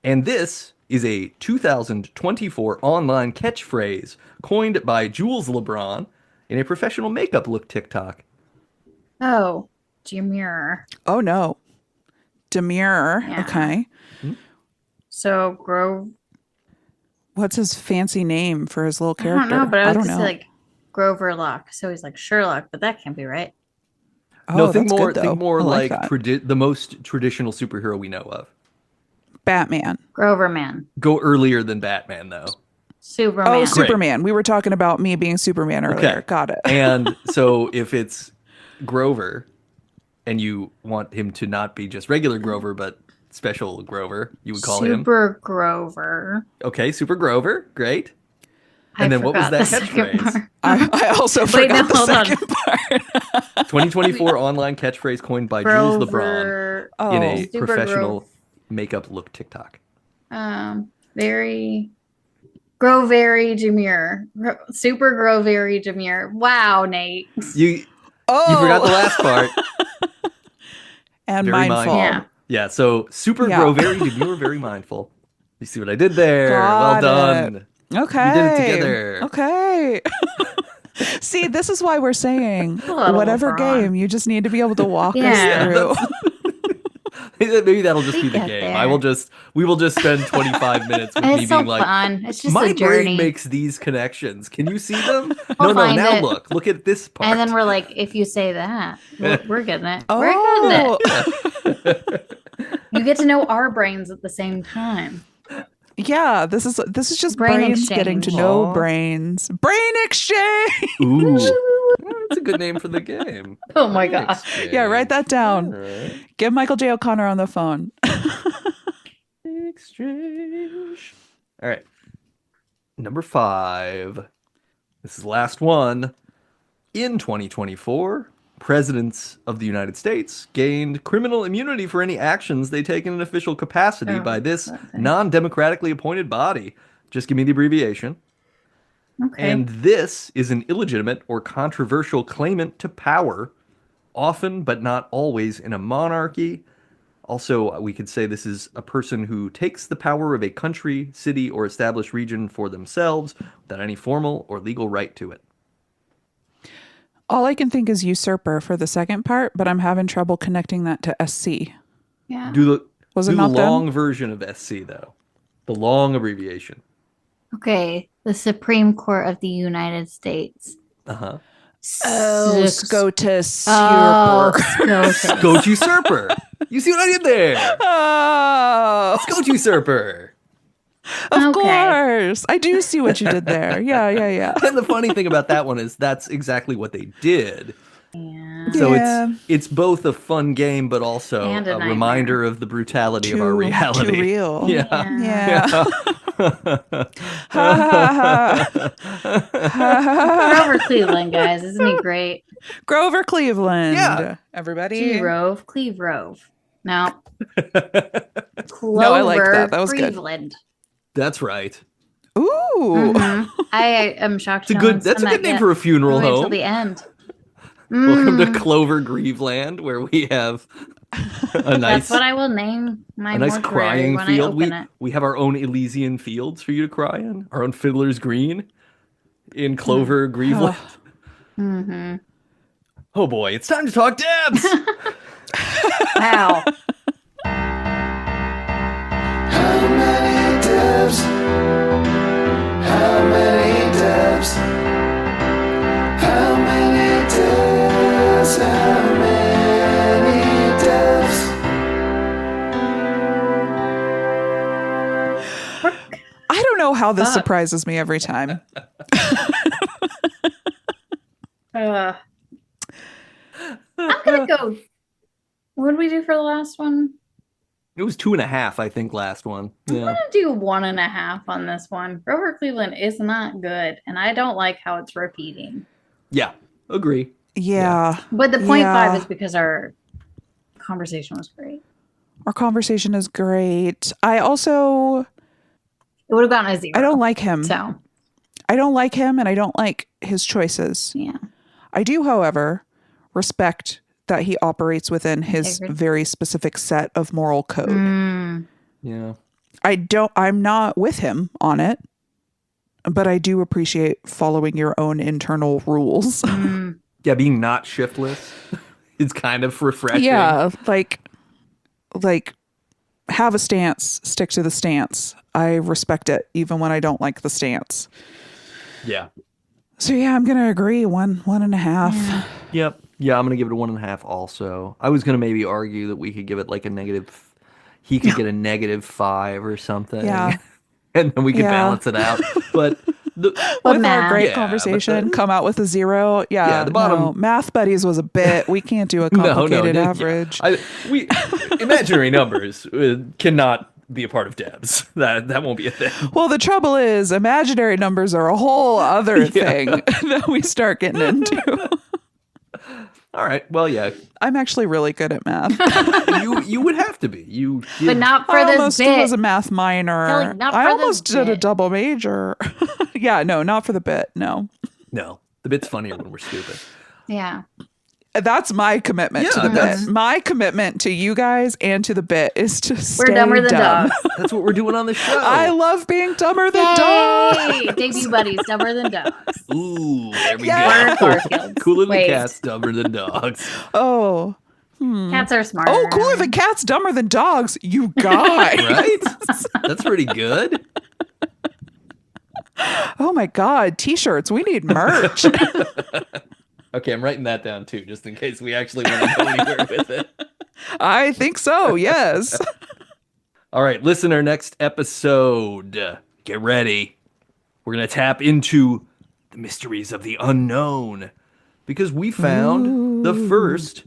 And this is a 2024 online catchphrase coined by Jules LeBron in a professional makeup look TikTok. Oh, demure. Oh no. Demure. Yeah. Okay. So Grove. What's his fancy name for his little I character? don't know, but I was don't gonna know. say like Grover Lock. So he's like Sherlock, but that can't be right. Oh, No, think that's more. good, though. Think more I like that. the most traditional superhero we know of. Batman. Grover Man. Go earlier than Batman, though. Superman. Oh, Great. Superman. We were talking about me being Superman earlier. Okay. Got it. And so if it's Grover, and you want him to not be just regular Grover, but special Grover, you would call him. Super Grover. Okay, Super Grover. Great. I And then what was forgot that the second catchphrase? part. I also Wait, forgot no, hold the on. second part. 2024 online catchphrase coined by Jules LeBron Grover. in Oh. a Super professional makeup look TikTok. Very very demure. Super very demure. Wow, Nate. You Oh. forgot the last part. And Very mindful. Yeah. Yeah, so super Yeah. very demure, very mindful. You see what I did there? Got Well done. Okay. We did it together. Okay. See, this is why we're saying A little whatever wrong. game, you just need to be able to walk Yeah. us through. Maybe that'll just We be the get game. there. We will just spend 25 minutes with me It's so being like, fun. It's just my a journey. brain makes these connections. Can you see them? We'll No, find now it. look at this part. And then we're like, if you say that, we're getting it. Oh. We're getting it. You get to know our brains at the same time. Yeah, this is just Brain brains getting to exchange. know Aw. brains. Brain exchange. Ooh. That's a good name for the game. Oh my gosh. Yeah, write that down. All right. Get Michael J. O'Connor on the phone. Exchange. All right. Number 5. This is the last one. In 2024, presidents of the United States gained criminal immunity for any actions they take in an official capacity Oh, by this that thing. non-democratically appointed body. Just give me the abbreviation. Okay. And this is an illegitimate or controversial claimant to power, often but not always in a monarchy. Also, we could say this is a person who takes the power of a country, city, or established region for themselves without any formal or legal right to it. All I can think is usurper for the second part, but I'm having trouble connecting that to SC. Yeah. Do the Was it do the not them? long version of SC though, the long abbreviation. Okay. The Supreme Court of the United States. Uh-huh. Oh, Six- SCOTUS Oh, usurper. SCOTUS. Goat usurper. You see what I did there? Oh, Goat usurper. of Okay. course. I do see what you did there. Yeah. And the funny thing about that one is that's exactly what they did. Yeah. So Yeah. it's both a fun game, but also And a a nightmare. reminder of the brutality of our reality. Too real. Yeah. Yeah. Ha, ha, ha. Grover Cleveland, guys. Isn't he great? Grover Cleveland. Yeah. Everybody. G-Rove. Cleve Rove. No. Clover No, I like that. That was good. Cleveland. That's right. Ooh. Mhm. I am shocked. It's a good. That's a good name for a funeral Until home. the end. Welcome to Mm, Clover Grieveland, where we have a nice, That's what I will name my a nice mortuary crying when field. I We open it. we have our own Elysian fields for you to cry in. Our own Fiddler's Green in Clover Grieveland. Mm-hmm. Oh boy, it's time to talk Debs. Wow. How many dibs? How many dibs? How many dibs? How many dibs? I don't know how this Fuck. surprises me every time. I'm gonna go. What did we do for the last one? It was 2.5, I think, last one. I'm Yeah. gonna do 1.5 on this one. Grover Cleveland is not good, and I don't like how it's repeating. Yeah. Agree. Yeah. But the 0.5 Yeah. is because our conversation was great. Our conversation is great. I also It would have gotten a 0. I don't like him. So I don't like him and I don't like his choices. yeah. I do, however, respect that he operates within his Integrity. very specific set of moral code. Mm. Yeah. I'm not with him on it, but I do appreciate following your own internal rules. Yeah, being not shiftless is kind of refreshing. Yeah, like have a stance, stick to the stance. I respect it even when I don't like the stance. Yeah. So yeah, I'm gonna agree 1.5. Yep. Yeah, I'm gonna give it a 1.5 also. I was gonna maybe argue that we could give it like a negative. He could get a -5 or something. Yeah. And then we could Yeah. balance it out. But But With our math. great Yeah, conversation, but come out with a 0. Yeah, Yeah, the bottom- no, Math Buddies was a bit. We can't do a complicated average. We imaginary numbers cannot be a part of Debs. That won't be a thing. Well, the trouble is, imaginary numbers are a whole other thing that we start getting into. All right. Well, yeah. I'm actually really good at math. You would have to be. You But did- not for I this almost bit. was a math minor. Kelly, not I for this almost did a bit. double major. Yeah, no, not for the bit. No. No. The bit's funnier when we're stupid. Yeah. That's my commitment to Yeah, the that's- bit. My commitment to you guys and to the bit is to stay We're dumber than dumb. dogs. That's what we're doing on the show. I love being dumber than dogs. Yay! Debut buddies, dumber than dogs. Ooh, there we Yeah. go. We're Garfields. Cooler than Wait. cats, dumber than dogs. Oh. Cats are smarter. Oh, cooler than cats, dumber than dogs. You guys. Right? That's pretty good. Oh my God. T-shirts. We need merch. Okay, I'm writing that down too, just in case we actually want to go anywhere with it. I think so. Yes. All right, listener, next episode. Get ready. We're going to tap into the mysteries of the unknown because we found the first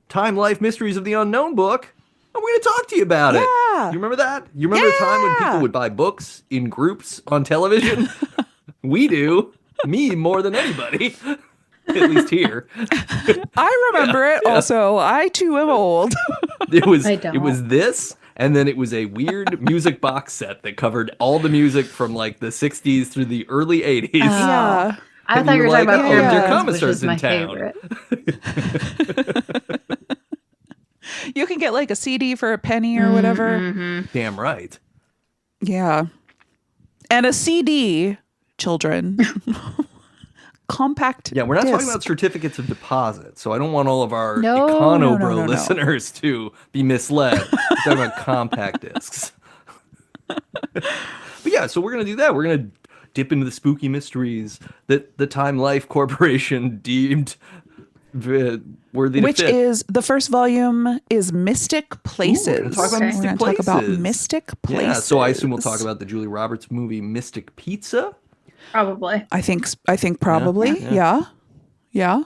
Time Life Mysteries of the Unknown book. And we're going to talk to you about it. Yeah. You remember that? You remember the time when people would buy books in groups on television? We do. Me more than anybody. At least here. I remember it. Also, I too am old. It was I don't. it was this, and then it was a weird music box set that covered all the music from like the 60s through the early 80s. Yeah. I And thought you were you're talking like, about oh, there are Pyramids, which commissars is in my town. favorite. You can get like a CD for a penny or whatever. Mm-hmm. Damn right. Yeah. And a CD, children. Compact. Yeah, we're not talking disc. about certificates of deposit, so I don't want all of our No, Econobro no. listeners to be misled. We're talking about compact discs. But yeah, so we're gonna do that. We're gonna dip into the spooky mysteries that the Time Life Corporation deemed worthy Which to fit. is the first volume is Mystic Places. talk about Okay. Mystic We're gonna talk about Places. Mystic Places. Yeah, so I assume we'll talk about the Julia Roberts movie Mystic Pizza. Probably. I think probably. Yeah. Yeah.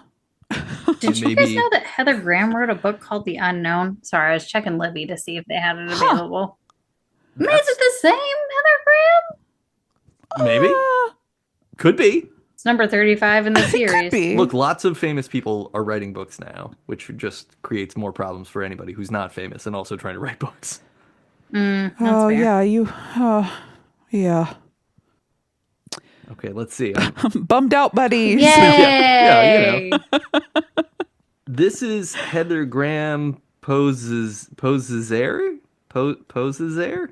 Did you guys maybe- know that Heather Graham wrote a book called The Unknown? Sorry, I was checking Libby to see if they had it available. Is it the same Heather Graham? Maybe. Could be. It's number 35 in the series. Could be. Look, lots of famous people are writing books now, which just creates more problems for anybody who's not famous and also trying to write books. That's Oh fair. yeah, yeah. Okay, let's see. Bummed out buddies. Yay! Yeah, you This is Heather Graham Posesaire? Posesaire?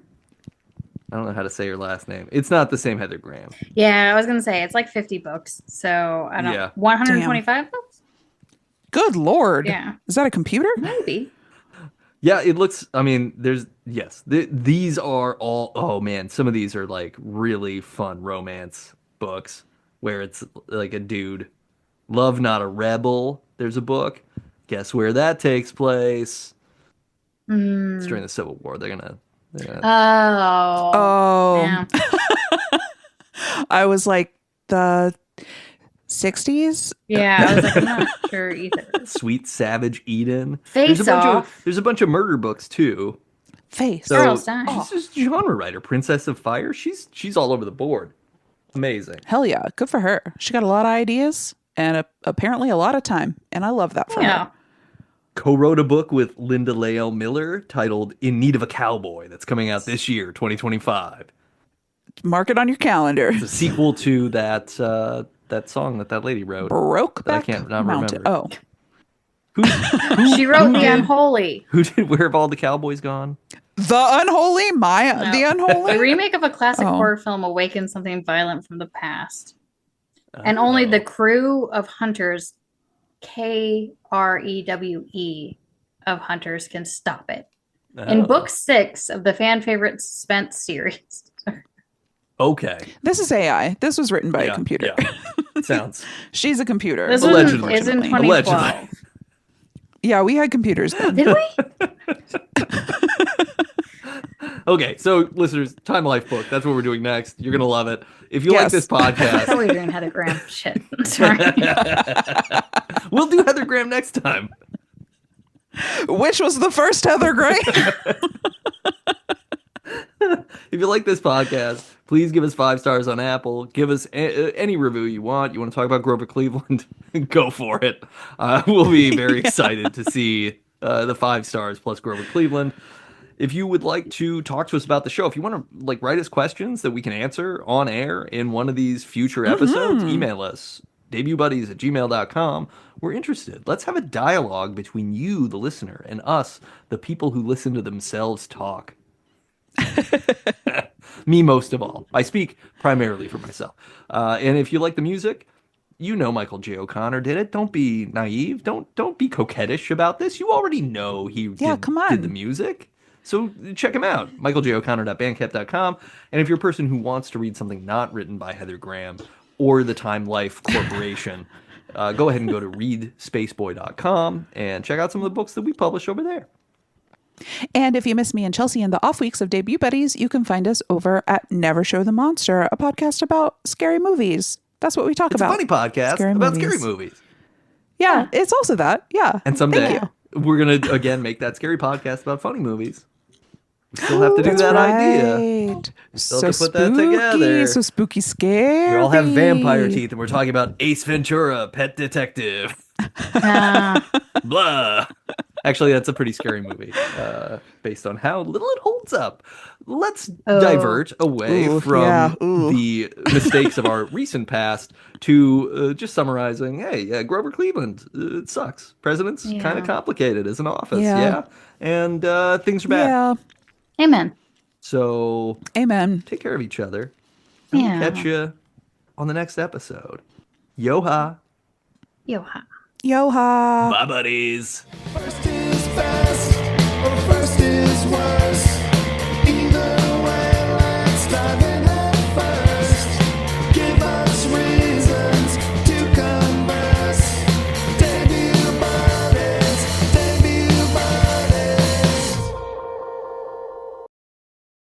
I don't know how to say her last name. It's not the same Heather Graham. Yeah, I was gonna say it's like 50 books. So I don't Yeah. 125 books? Good Lord. Yeah. Is that a computer? Maybe. Yeah, it looks, I mean, these are all, oh man, some of these are like really fun romance books where it's like a dude, Love Not a Rebel, there's a book. Guess where that takes place? It's during the Civil War. They're gonna Oh. Oh. Yeah. I was like the 60s. Yeah, I was like, I'm not sure either. Sweet Savage Eden. Face Off. There's a bunch of murder books too. Face. So Charles Stein. she's just a genre writer. Princess of Fire. She's all over the board. Amazing. Hell yeah. Good for her. She got a lot of ideas and apparently a lot of time. And I love that for Yeah. her. Co-wrote a book with Linda Lael Miller titled In Need of a Cowboy that's coming out this year, 2025. Mark it on your calendar. It's a sequel to that song that lady wrote. Brokeback that I can't not Mountain. remember. Oh. She wrote The Unholy. Who did Where Have All the Cowboys Gone? The Unholy? The The Unholy? remake of a classic Oh. horror film awakens something violent from the past. And only the crew of hunters, Krewe, of hunters can stop it. In book 6 of the fan favorite suspense series. Okay. This is AI. This was written by a computer. Yeah. Sounds. She's a computer. This Allegedly. is in unfortunately. 2012. Yeah, we had computers then. Did we? Okay, so listeners, Time Life book. That's what we're doing next. You're gonna love it. If you like Yes. this I thought podcast, we were doing Heather Graham shit. Sorry. we'll do Heather Graham next time. Which was the first Heather Gray? If you like this podcast, please give us 5 stars on Apple. Give us any review you want. You want to talk about Grover Cleveland? Go for it. We'll be very excited to see the 5 stars plus Grover Cleveland. If you would like to talk to us about the show, if you want to write us questions that we can answer on air in one of these future episodes, email us, debutbuddies@gmail.com. We're interested. Let's have a dialogue between you, the listener, and us, the people who listen to themselves talk. Me most of all. I speak primarily for myself. And if you like the music, you know Michael J. O'Connor did it. Don't be naive. Don't be coquettish about this. You already know he come on. did the music. So check him out, michaeljoconnor.bandcamp.com. And if you're a person who wants to read something not written by Heather Graham or the Time Life Corporation, go ahead and go to readspaceboy.com and check out some of the books that we publish over there. And if you miss me and Chelsea in the off weeks of Debut Buddies, you can find us over at Never Show the Monster, a podcast about scary movies. That's what we talk It's about. a funny podcast Scary about movies. scary movies. Yeah, it's also that. Yeah. And Thank someday you. we're going to, again, make that scary podcast about funny movies. We still have to do That's that idea. right. Still So have to put that spooky, together. so spooky, scary. We all have vampire teeth, and we're talking about Ace Ventura, Pet Detective. Blah. Actually, that's a pretty scary movie, based on how little it holds up. Let's divert away from the mistakes of our recent past to just summarizing, hey, Grover Cleveland, it sucks. President's kind of complicated as an office, and things are bad. Yeah. Amen. So Amen. take care of each other. And we'll catch you on the next episode. Yo-ha. Yo-ha. Yo-ha. Bye, buddies. First is best, or first is worst.